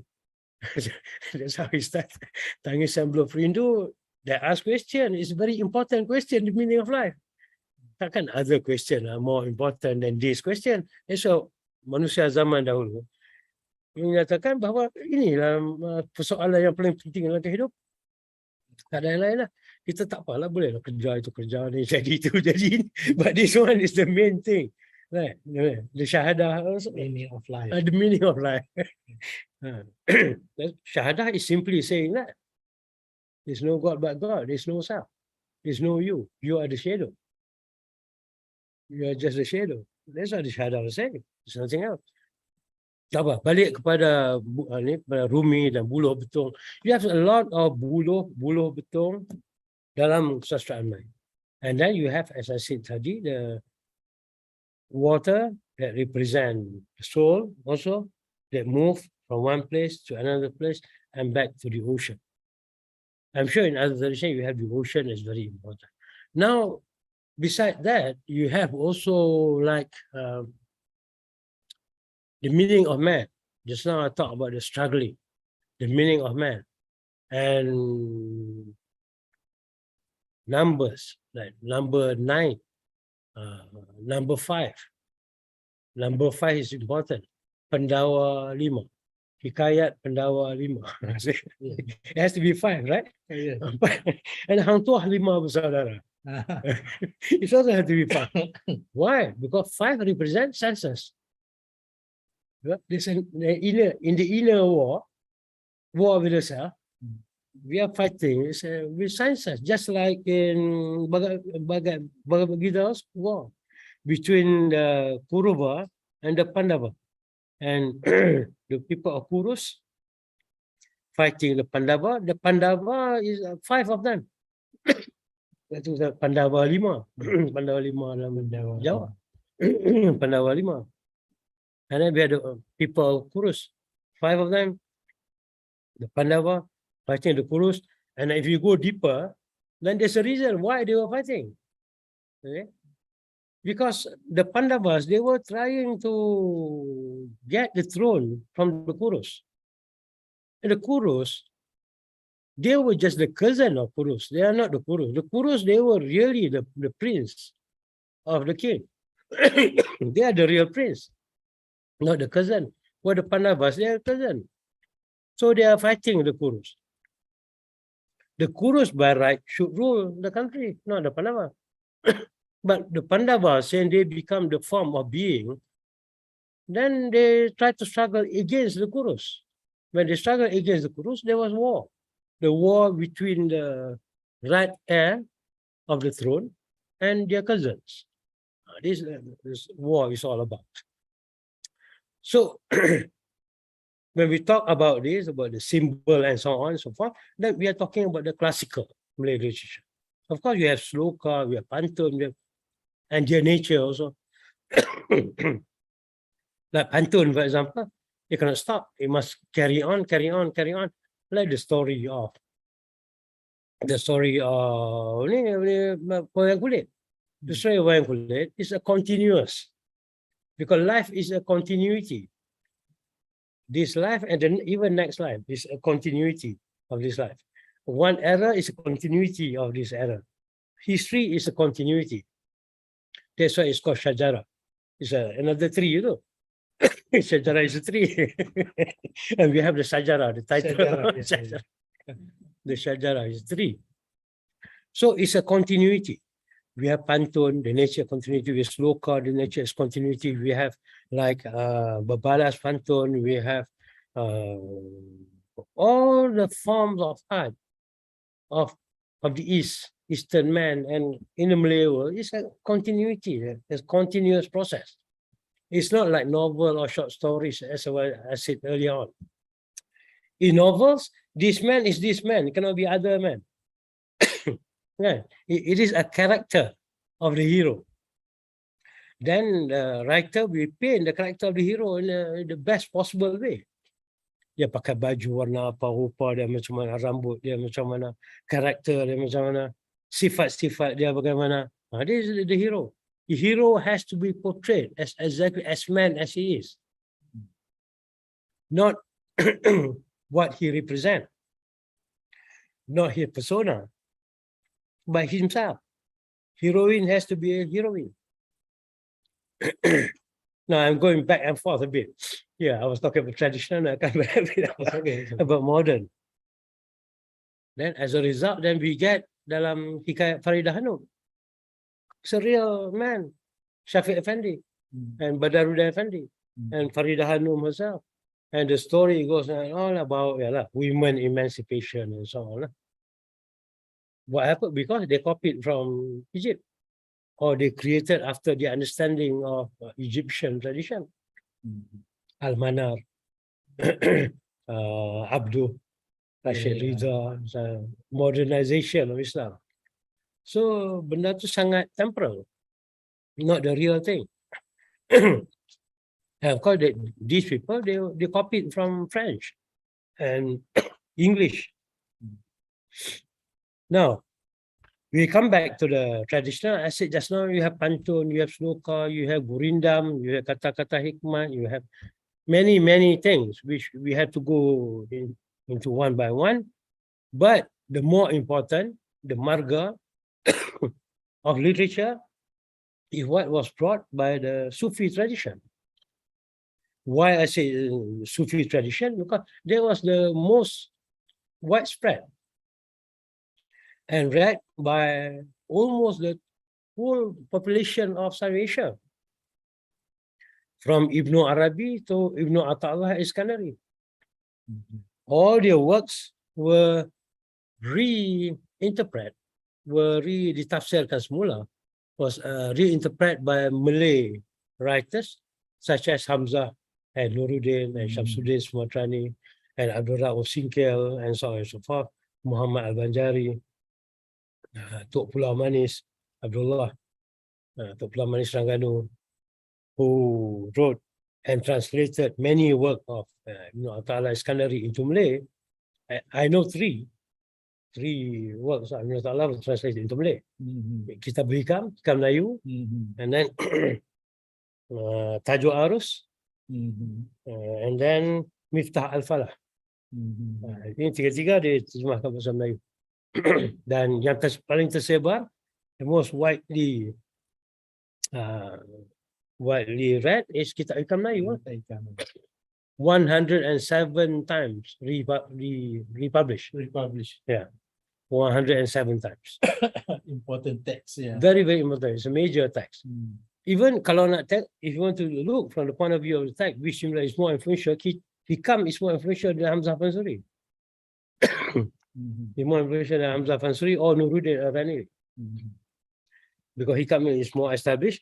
Speaker 2: That's how he started. Tangisan Buluh Perindu, they ask question, it's a very important question, the meaning of life. Takkan other question are more important than this question. And so manusia zaman dahulu menyatakan bahawa inilah persoalan yang paling penting dalam hidup. Tak ada yang lain lah. Kita tak apalah, bolehlah kerja itu kerja ni, jadi itu jadi ini. But this one is the main thing. Right? The shahadah also.
Speaker 3: Meaning of life.
Speaker 2: The meaning of life. Shahadah is simply saying that. There's no God but God. There's no self. There's no you. You are the shadow. You are just the shadow. That's what the shahadah was saying. There's nothing else. Tak apa, balik kepada Rumi dan Buluh Betong. You have a lot of Buluh Betong dalam kesastraan Melayu. And then you have, as I said tadi, the water that represent the soul also, that move from one place to another place and back to the ocean. I'm sure in other traditions you have the ocean is very important. Now, besides that, you have also like the meaning of man. Just now I talked about the struggling, the meaning of man. And numbers, like number 9, number 5. Number 5 is important. Pendawa 5. Hikayat Pendawa 5. It has to be 5, right?
Speaker 3: Yeah.
Speaker 2: And Hang Tuah 5 bersaudara. It also has to be 5. Why? Because 5 represents senses. In the inner war with the self, we are fighting with sciences, just like in Bhagavad Gita's war between the Kurava and the Pandava. And the people of Kurus fighting the Pandava. The Pandava is 5 of them. Itu Pandava 5. Pandava 5 dalam Jawa. Pandava 5. And then we had the people of Kurus. 5 of them, the Pandava fighting the Kurus. And if you go deeper, then there's a reason why they were fighting. Okay? Because the Pandavas, they were trying to get the throne from the Kurus. And the Kurus, they were just the cousin of Kurus. They are not the Kurus. The Kurus, they were really the prince of the king. They are the real prince, not the cousin. Well, the Pandavas, they are cousin. So they are fighting the Kurus. The Kurus by right should rule the country, not the Pandava. But the Pandavas, when they become the form of being, then they try to struggle against the Kurus. When they struggle against the Kurus, there was war. The war between the right heir of the throne and their cousins. This war is all about. So when we talk about this, about the symbol and so on and so forth, then we are talking about the classical Malay literature. Of course, we have sloka, we have pantun, we have, and their nature also. Like pantun, for example, you cannot stop. You must carry on, carry on, carry on. Like the story of wayang kulit. The story of wayang kulit is a continuous, because life is a continuity. This life and then even next life is a continuity of this life. One era is a continuity of this era. History is a continuity. That's why it's called Shajara. It's another tree, you know. Shajara is a tree. And we have the Shajara, the title. Shajara. The Shajara is a tree. So it's a continuity. We have pantun, the nature continuity. We have sloka, the nature is continuity. We have like Babalas pantun. We have all the forms of art of the Eastern man, and in the Malay world, it's a continuity. It's a continuous process. It's not like novel or short stories, as I said earlier on. In novels, this man is this man. It cannot be other man. Yeah, it is a character of the hero. Then the writer will paint the character of the hero in the best possible way. Dia pakai baju warna apa, rupa dia macam mana, rambut dia macam mana, karakter dia macam mana, sifat-sifat dia bagaimana. This is the hero. The hero has to be portrayed as exactly as man as he is. Not what he represents, not his persona, but himself. Heroine has to be a heroine. Now I'm going back and forth a bit. Yeah, I was talking about traditional, I come back a bit about modern. Then as a result, then we get dalam Hikayat Faridah Hanum. It's a real man, Shafiq Effendi and Badaruddin Effendi and Faridah Hanum herself. And the story goes all about women emancipation and so on. What happened? Because they copied from Egypt, or they created after the understanding of Egyptian tradition. Al-Manar, Abdul, Rashid Ridha, modernization of Islam. So benda tu sangat temporal, not the real thing. And of course, these people, they copied from French and English. Now, we come back to the traditional. I said just now, you have pantun, you have sloka, you have gurindam, you have kata-kata hikmah, you have many, many things which we have to go into one by one. But the more important, the marga of literature is what was brought by the Sufi tradition. Why I say Sufi tradition? Because that was the most widespread and read by almost the whole population of South Asia, from Ibn Arabi to Ibn Ata'Allah Iskandari. All their works were ditafsirkan semula, was reinterpreted by Malay writers such as Hamzah and Nuruddin and Shamsuddin Sumatrani and Abdul Rahman Singkel and so on and so forth, Muhammad Al-Banjari, Tok Pulau Manis, Abdullah, Tok Pulau Manis Terengganu, who wrote and translated many work of Ibn Ata'ala Iskandari into Malay. I know three works of Ibn Ata'ala were translated into Malay. Kitab Hikam Melayu, and then Tajuk Arus, and then Miftah Al-Falah. Ini tiga-tiga diterjemahkan bahasa Melayu. Dan yang paling tersebar, the most widely read is Kitab Hikam Melayu. 107 times republished. Yeah, 107 times.
Speaker 1: Important text, yeah.
Speaker 2: Very, very important. It's a major text. Even kalau nak if you want to look from the point of view of the text, which is more influential, Hikam is more influential than Hamzah Fansuri. He's more influential than Hamzah Fansuri or Nuruddin Al-Rani. Because Hikam is more established,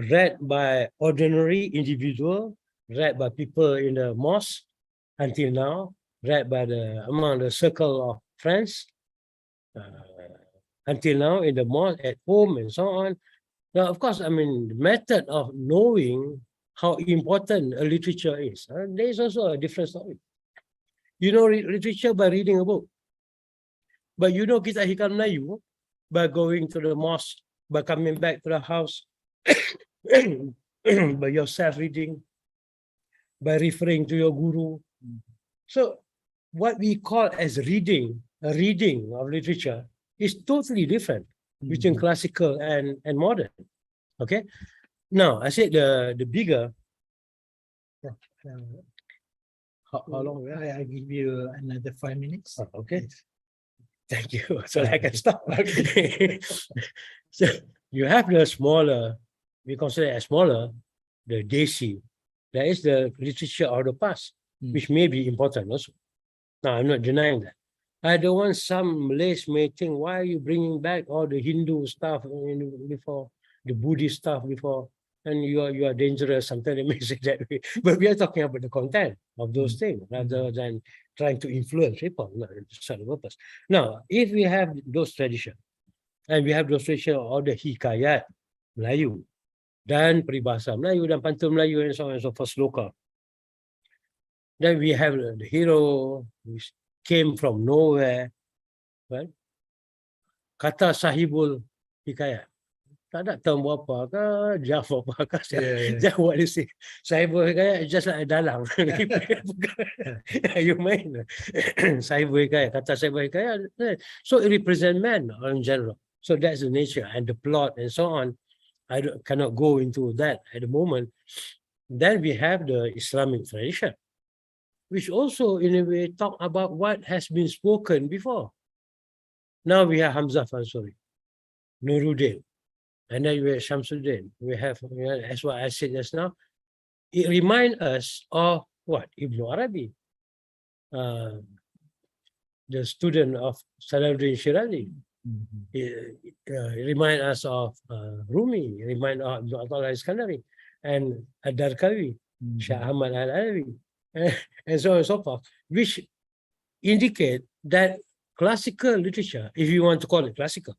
Speaker 2: read by ordinary individual, read by people in the mosque until now, read by among the circle of friends until now in the mosque, at home, and so on. Now, of course, I mean, the method of knowing how important a literature is, there is also a different story. You know literature by reading a book, but you know Kitab Hikam Melayu by going to the mosque, by coming back to the house, by yourself reading, by referring to your guru. So what we call as reading, a reading of literature, is totally different between classical and modern. Okay. Now, I said the bigger.
Speaker 1: How long? I give you another 5 minutes.
Speaker 2: Okay. Thank you. So I can stop. So you have the smaller, we consider as smaller, the Desi. That is the literature of the past, which may be important also. Now, I'm not denying that. I don't want some Malays may think, why are you bringing back all the Hindu stuff before, the Buddhist stuff before, and you are dangerous. Sometimes they may say that way. But we are talking about the content of those things rather than trying to influence people, not for the purpose. Now, if we have those traditions, and we have those traditions of the Hikayat Melayu, dan peribahasa Melayu dan pantun Melayu and so on and so forth, local. Then we have the hero which came from nowhere, right? Kata Sahibul Hikayat. Tak ada term apa ke, Jaf apa ke. Just what you say. Sahibul Hikayat is just like a dalang. You mean? Sahibul Hikayat, kata Sahibul Hikayat. So it represents men in general. So that's the nature and the plot and so on. I cannot go into that at the moment. Then we have the Islamic tradition, which also in a way talk about what has been spoken before. Now we have Hamzah Fansuri, Nuruddin, and then we have Shamsuddin. We have, as what I said just now, it reminds us of what? Ibn Arabi, the student of Salahuddin Shirazi. It reminds us of Rumi, it reminds us of Abdullah Iskandari and Ad-Darkawi, Shah Ahmad Al-Alawi, and so on and so forth, which indicate that classical literature, if you want to call it classical,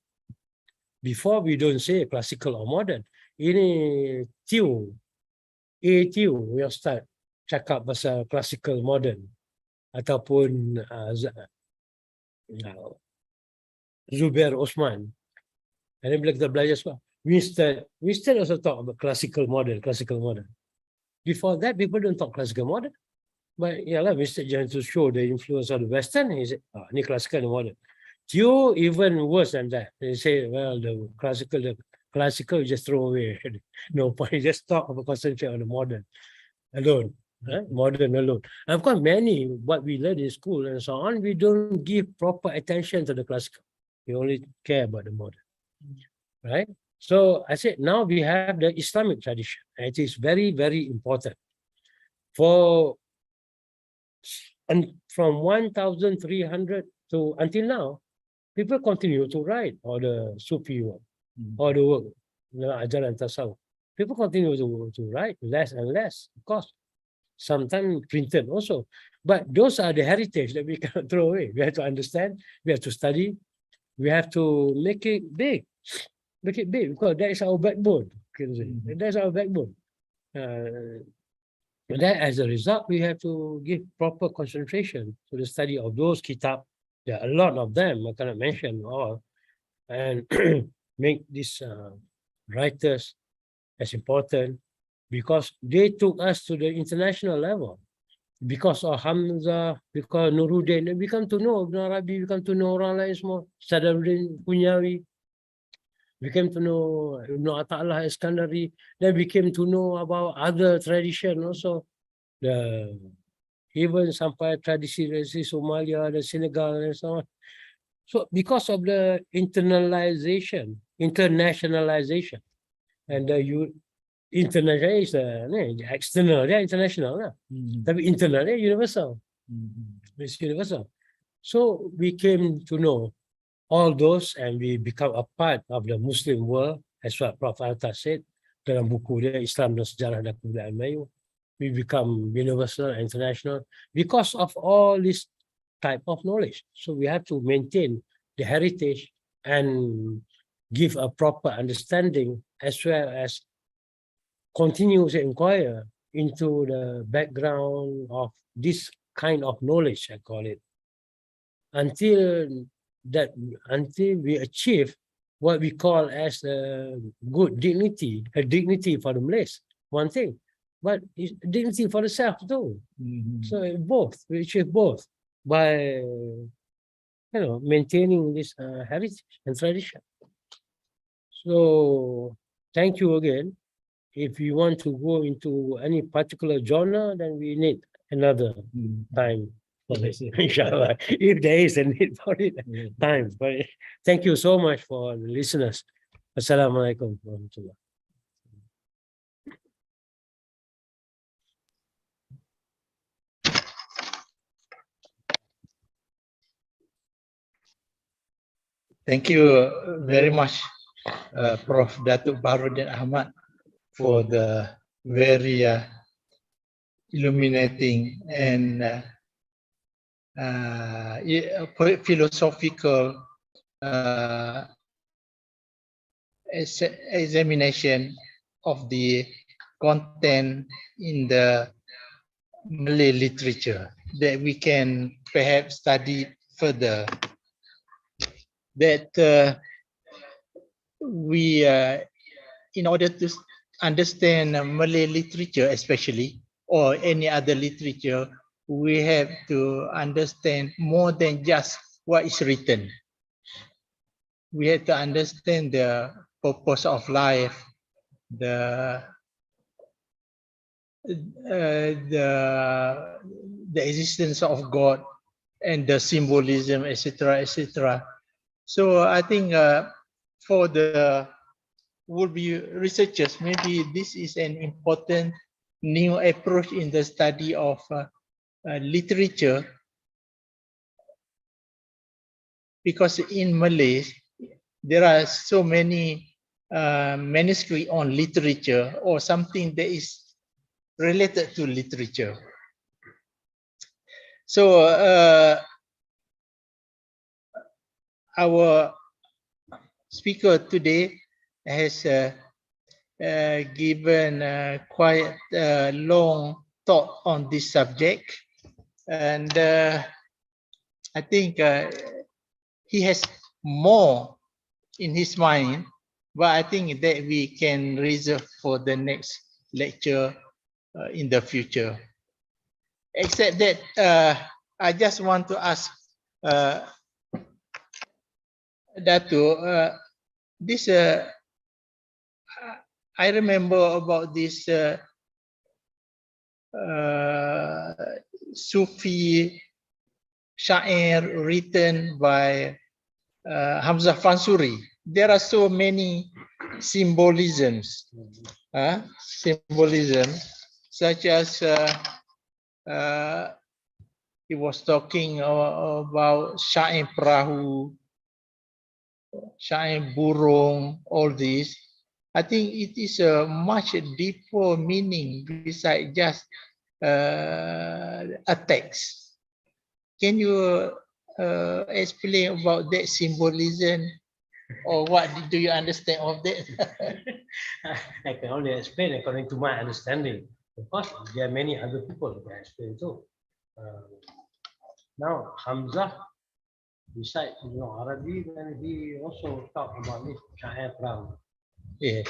Speaker 2: before we don't say classical or modern, ini Choo, we start cakap pasal classical modern ataupun Zubair Osman. And then bila kita belajar semua, Winston also talk about classical modern. Before that, people don't talk classical modern. But yeah, Winston trying to show the influence of the Western. He said, ni classical and modern. Choo even worse than that. They say, well, the classical you just throw away. No point, just talk about concentrate on the modern alone. Modern alone. And of course, many what we learn in school and so on, we don't give proper attention to the classical. We only care about the modern, right? So I said, now we have the Islamic tradition. And it is very, very important. And from 1,300 So until now, people continue to write all the Sufi work, all the work, ajaran tasawuf. People continue to write less and less, of course. Sometimes printed also. But those are the heritage that we cannot throw away. We have to understand, we have to study, we have to make it big. Make it big because that is our backbone. That's our backbone. And then as a result, we have to give proper concentration to the study of those kitab. There are a lot of them, I cannot mention all, and make these writers as important because they took us to the international level. Because of Hamzah, because Nuruddin, we come to know Ibn Arabi, we come to know orang lain semua, Sadaruddin Punyawi, we came to know Ibn Ata'Allah Iskandari, then we came to know about other tradition also, even sampai tradisi Somalia, the Senegal and so on. So because of the internationalization, and the international is external, dia international lah. Tapi internal dia universal. It's universal. So we came to know all those and we become a part of the Muslim world, as what Prof. Alta said dalam buku dia Islam dan Sejarah dan Kebudayaan Melayu. We become universal and international because of all this type of knowledge. So we have to maintain the heritage and give a proper understanding as well as continue to inquire into the background of this kind of knowledge, I call it, until we achieve what we call as a good dignity, a dignity for the Malays, one thing, but it's dignity for the self too. So both, we achieve both by maintaining this heritage and tradition. So thank you again. If you want to go into any particular genre, then we need another time for this, inshallah. If there is a need for it, time. But thank you so much for the listeners. Assalamualaikum warahmatullahi.
Speaker 1: Thank you very much, Prof. Datuk Baharudin Ahmad, for the very illuminating and philosophical examination of the content in the Malay literature that we can perhaps study further. That we, in order to understand Malay literature especially, or any other literature, we have to understand more than just what is written. We have to understand the purpose of life, the existence of God, and the symbolism, etc., etc. So I think for the would-be researchers, maybe this is an important new approach in the study of literature, because in Malay there are so many manuscripts on literature or something that is related to literature. So our speaker today has given quite a long thought on this subject, and I think he has more in his mind, but I think that we can reserve for the next lecture in the future. Except that I just want to ask Dato, this I remember about this Sufi Syair written by Hamzah Fansuri. There are so many symbolisms, such as he was talking about Syair Perahu, Syair Burung, all this. I think it is a much deeper meaning besides just a text. Can you explain about that symbolism, or what do you understand of that?
Speaker 2: I can only explain according to my understanding. Of course, there are many other people who can explain too. Now, Hamzah, besides Arabic, then he also talked about this Syair Perahu.
Speaker 1: Yeah.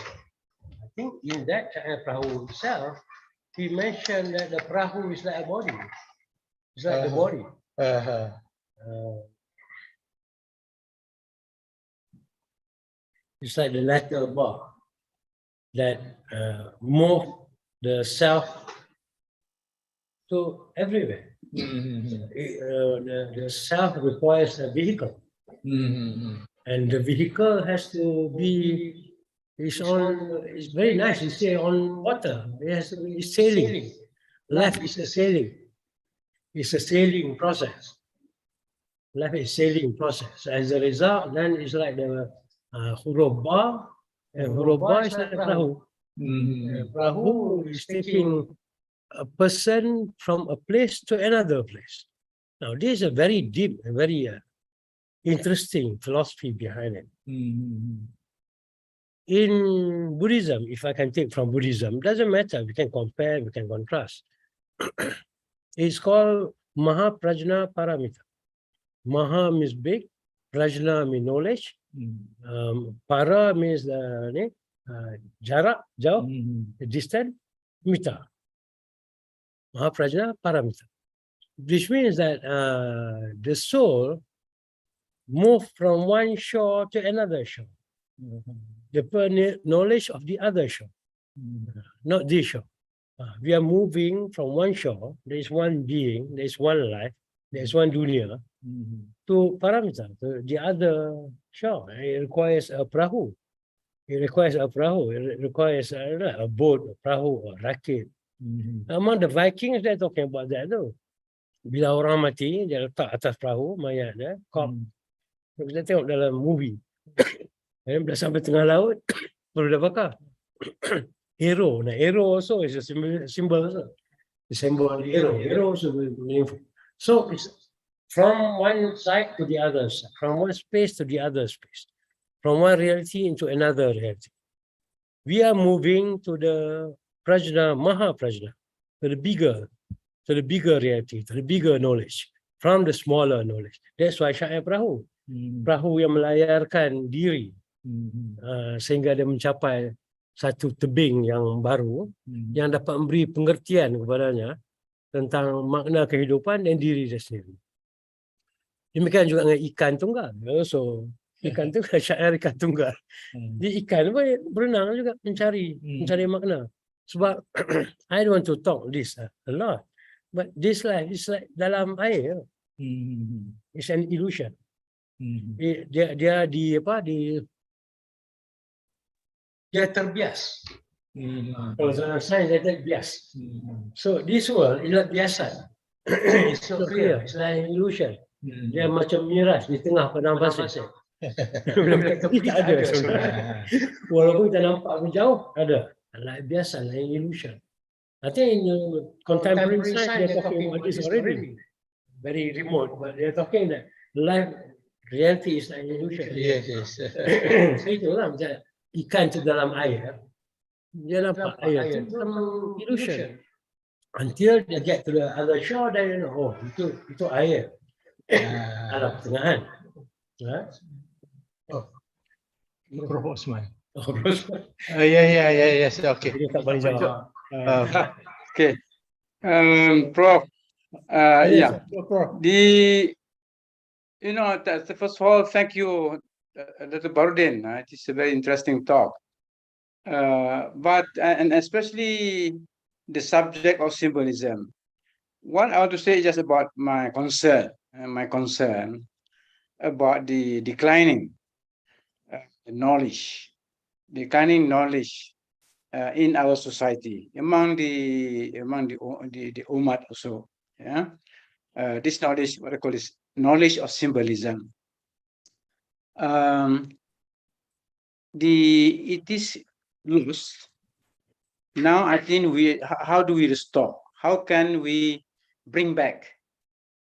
Speaker 2: I think in that Syair Perahu itself, he mentioned that the Perahu is like a body. It's like the body. It's like the letter bar that move the self to everywhere. The self requires a vehicle, and the vehicle has to be it's very nice. It's on water. It has to be sailing. Life is a sailing. It's a sailing process. Life is sailing process. As a result, then it's like the huruf ba, and huruf ba is like perahu. Perahu is taking a person from a place to another place. Now, this is a very deep and very interesting philosophy behind it. In Buddhism, if I can take from Buddhism, doesn't matter. We can compare, we can contrast. It's called Mahaprajna Paramita. Maha means big, Prajna means knowledge, Para means jarak, jauh, distant, Mita. Mahaprajna Paramita. Which means that the soul moves from one shore to another shore. The knowledge of the other shore, not this shore. We are moving from one shore, there is one being, there is one life, there is one dunya, to Paramita, to the other shore. It requires a perahu. It requires a perahu. It requires a boat, a perahu, or racket. Among the Vikings, they're talking about that though. Bila orang mati, dia letak atas perahu, mayat dia, kita tengok dalam movie. Bila sampai tengah laut, baru dah bakar. Hero. Now, arrow also is a symbol also. The symbol of the arrow. Arrow also meaningful. So it's from one side to the other side, from one space to the other space, from one reality into another reality. We are moving to the Prajna, Mahaprajna, to the bigger reality, to the bigger knowledge, from the smaller knowledge. That's why Syair Perahu. Perahu yang melayarkan diri sehingga dia mencapai satu tebing yang baru yang dapat memberi pengertian kepadanya tentang makna kehidupan dan diri dia sendiri. Demikian juga dengan ikan tunggal. So, ikan tunggal, syair ikan tunggal. Di ikan berenang juga mencari makna. Sebab I don't want to talk this a lot. But this life is like dalam air. It's an illusion. Dia terbias. Kalau dalam sains dia terbias. So this world is like biasan. It's not clear. It's like an illusion. Dia macam miras di tengah padang pasir. Tidak ada sebenarnya. Walaupun kita nampak jauh ada. Like biasa, like illusion. I think in contemporary science they're talking about this already. Very remote, but they're talking that life reality is an illusion.
Speaker 1: Yes.
Speaker 2: So itulah macam ikan tu dalam air, dia nampak air tu illusion. Until they get to the other shore, then itu air. Alam pertengahan.
Speaker 1: Prof. Osman. Yes. Okay.
Speaker 2: Dia tak boleh jawab.
Speaker 3: Okay. Prof. Yeah.
Speaker 1: Prof.
Speaker 3: First of all, thank you, Dr. Barudin. It is a very interesting talk. But especially the subject of symbolism. What I want to say is just about my concern about the declining knowledge in our society, among the umat also. Yeah. this knowledge, what I call this knowledge of symbolism. It is lost. Now I think how do we restore? How can we bring back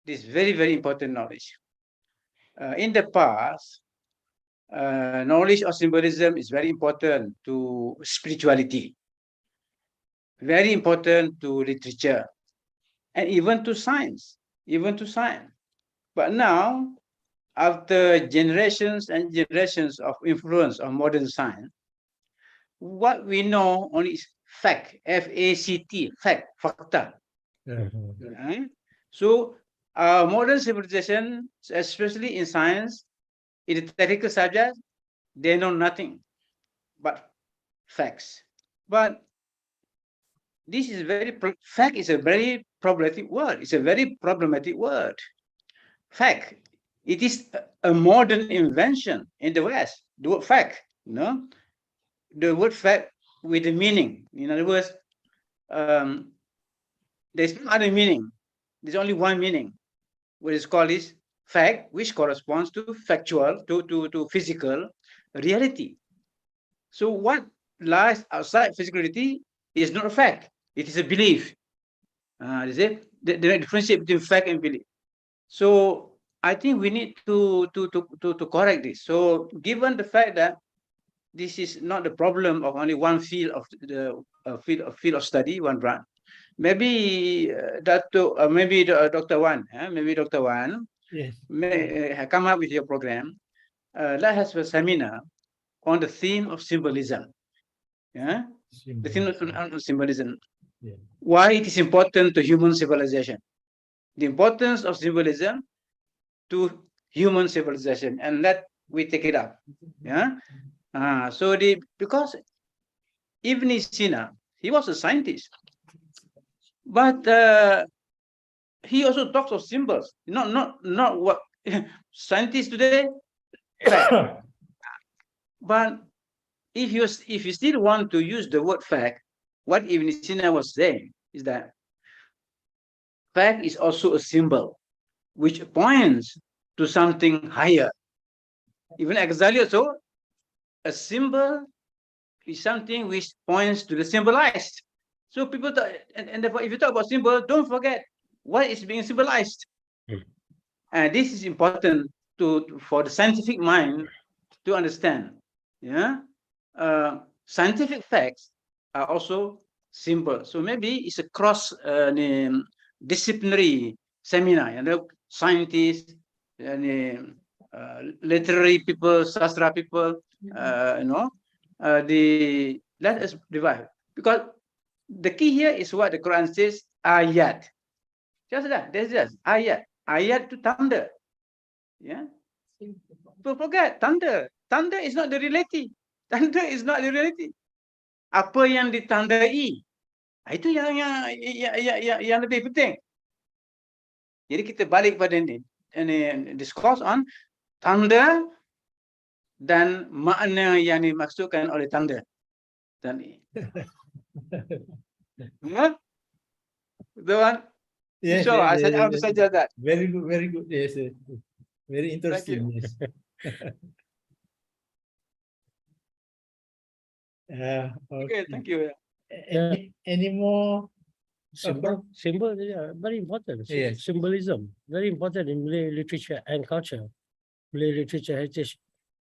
Speaker 3: this very, very important knowledge? In the past, knowledge of symbolism is very important to spirituality, very important to literature, and even to science, But now, after generations and generations of influence of modern science, what we know only is fact, F-A-C-T, fact, fakta. Right? So, modern civilization, especially in science, in the technical subject, they know nothing but facts. But this is fact is a very problematic word. It's a very problematic word. Fact. It is a modern invention in the West. The word fact, the word fact with a meaning. In other words, there's no other meaning. There's only one meaning. What is called is fact, which corresponds to factual, to physical reality. So what lies outside physical reality is not a fact. It is a belief. You see, the differentiate between fact and belief. So I think we need to correct this. So given the fact that this is not the problem of only one field of the field of study, one branch, maybe Dr. Wan,
Speaker 2: Yes.
Speaker 3: may come up with your program. Let us have a seminar on the theme of symbolism. Yeah, the theme of symbolism.
Speaker 2: Yeah.
Speaker 3: Why it is important to human civilization? The importance of symbolism to human civilization, and let we take it up. Yeah. Because Ibn Sina, he was a scientist, but he also talks of symbols. Not what scientists today. Fact. But if you still want to use the word fact, what Ibn Sina was saying is that fact is also a symbol which points to something higher. Even Ghazali also, a symbol is something which points to the symbolized. So people and therefore, if you talk about symbol, don't forget what is being symbolized. And this is important for the scientific mind to understand. Yeah, scientific facts are also symbols. So maybe it's a cross disciplinary seminar. Scientists and literary people, sastra people. Let us divide, because the key here is what the Quran says, ayat. Just that, there's just ayat. Ayat to thunder. Yeah. Don't forget, thunder. Thunder is not the reality. Thunder is not the reality. Apa yang ditandai, itu yang lebih penting. Jadi kita balik pada ini discourse on thunder dan makna yang dimaksudkan oleh thunder. Dan the one.
Speaker 4: Yes,
Speaker 3: So I
Speaker 4: yes,
Speaker 3: want to suggest that.
Speaker 4: very good, very good. Yes, very interesting.
Speaker 3: you.
Speaker 4: Yes.
Speaker 3: Okay, thank you.
Speaker 4: Any more?
Speaker 2: Symbol, yeah, very important.
Speaker 4: Yes.
Speaker 2: Symbolism, very important in Malay literature and culture. Malay literature heritage.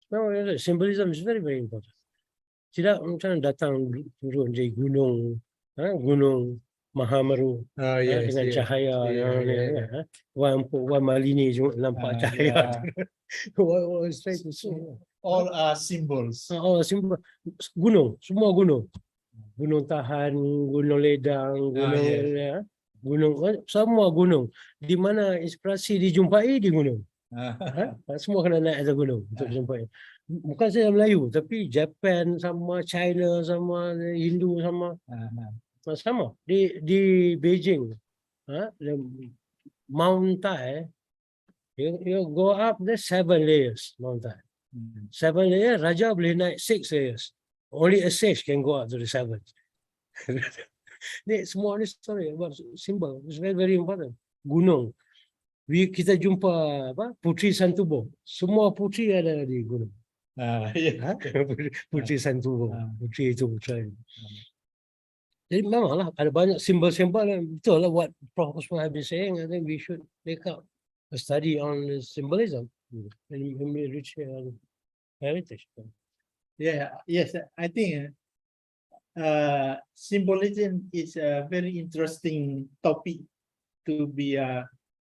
Speaker 2: No, symbolism is very, very important. Tidak macam datang turun dari gunung, gunung Mahameru
Speaker 4: Yes,
Speaker 2: dengan
Speaker 4: yes.
Speaker 2: cahaya
Speaker 4: Yeah.
Speaker 2: Wan Malini nampak cahaya. What was trying to say?
Speaker 4: All are symbols.
Speaker 2: Oh, simbol gunung, semua gunung. Gunung Tahan, Gunung Ledang, gunung, semua gunung. Di mana inspirasi dijumpai di gunung. Semua kena naik atas gunung untuk jumpai. Bukan saja Melayu, tapi Japan sama, China sama, Hindu sama. Sama di Beijing. Mount Tai, you go up, there's 7 layers Mount Tai. 7 layers, Raja boleh naik 6 layers. Only a sage can go up to the 7. Ni semua ni story about symbol. It's very, very important. Gunung. kita jumpa apa Putri Santubo. Semua putri ada di gunung.
Speaker 4: Yeah.
Speaker 2: Putri Santubo.
Speaker 4: Ah.
Speaker 2: Putri itu putra. Jadi memanglah ada banyak simbol-simbol yang betul lah what Prof Usman have been saying. I think we should take up a study on the symbolism and reach heritage.
Speaker 4: Yeah, yes, I think symbolism is a very interesting topic to be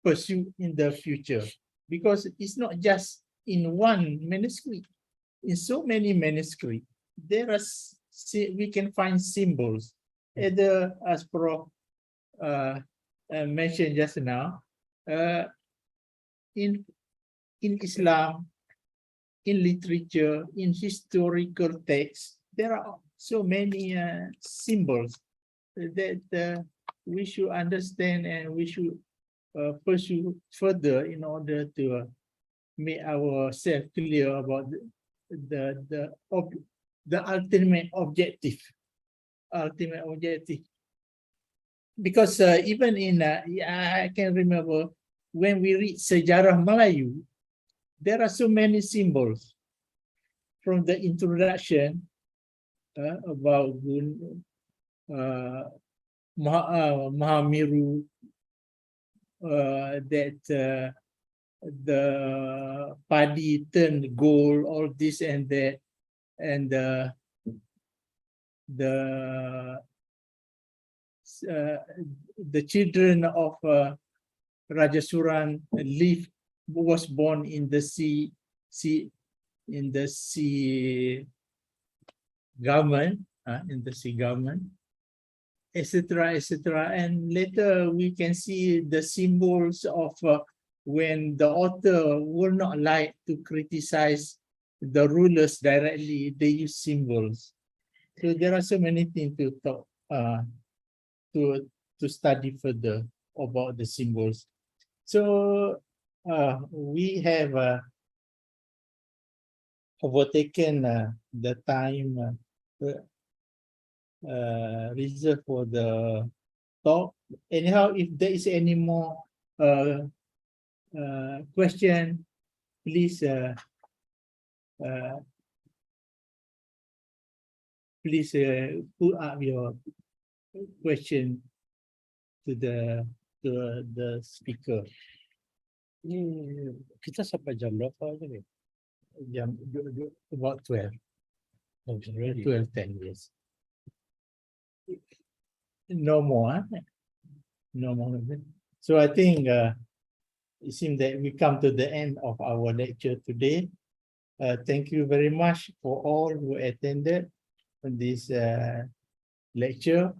Speaker 4: pursued in the future, because it's not just in one manuscript. In so many manuscripts, there are we can find symbols. Either as Prof mentioned just now, in Islam, in literature, in historical texts, there are so many symbols that we should understand and we should pursue further in order to make ourselves clear about the ultimate objective. Because even in I can remember when we read Sejarah Melayu, there are so many symbols from the introduction about Mahamiru, that the padi turned gold, all this and that, and the children of Raja Suran was born in the sea government, etc., etc. And later we can see the symbols of when the author would not like to criticize the rulers directly, they use symbols. So there are so many things to talk, to study further about the symbols. So we have overtaken the time reserved for the talk. Anyhow, if there is any more question, please put up your question to the speaker.
Speaker 2: Kita sampai jam berapa tadi?
Speaker 4: About 12.
Speaker 2: Oh, it's already.
Speaker 4: 12:10, yes. No more. No more. So I think it seems that we come to the end of our lecture today. Thank you very much for all who attended this lecture,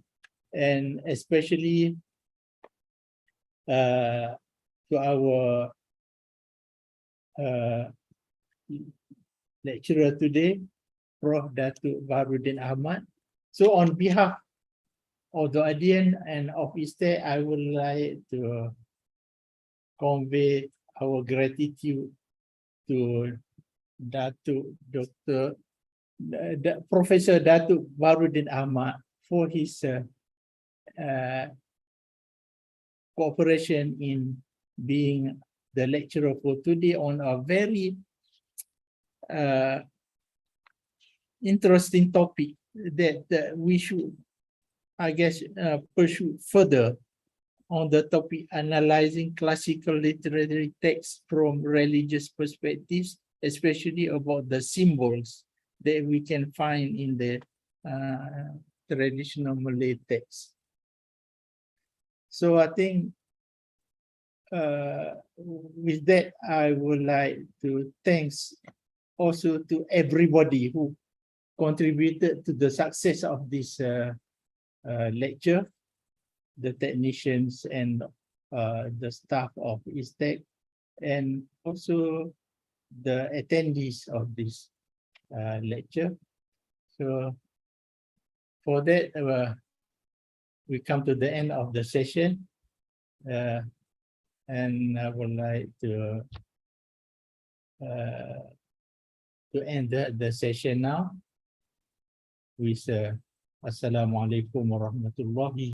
Speaker 4: and especially to our lecturer today, Prof. Datuk Baharudin Ahmad. So on behalf of the audience and of ISTAC, I would like to convey our gratitude to Professor Datuk Baharudin Ahmad for his cooperation in being the lecturer for today on a very interesting topic that we should, I guess, pursue further on the topic analyzing classical literary texts from religious perspectives, especially about the symbols that we can find in the traditional Malay texts. So I think with that, I would like to thanks also to everybody who contributed to the success of this lecture, the technicians and the staff of ISTAC, and also the attendees of this lecture. So for that, we come to the end of the session, and I would like to end the session now with Assalamualaikum warahmatullahi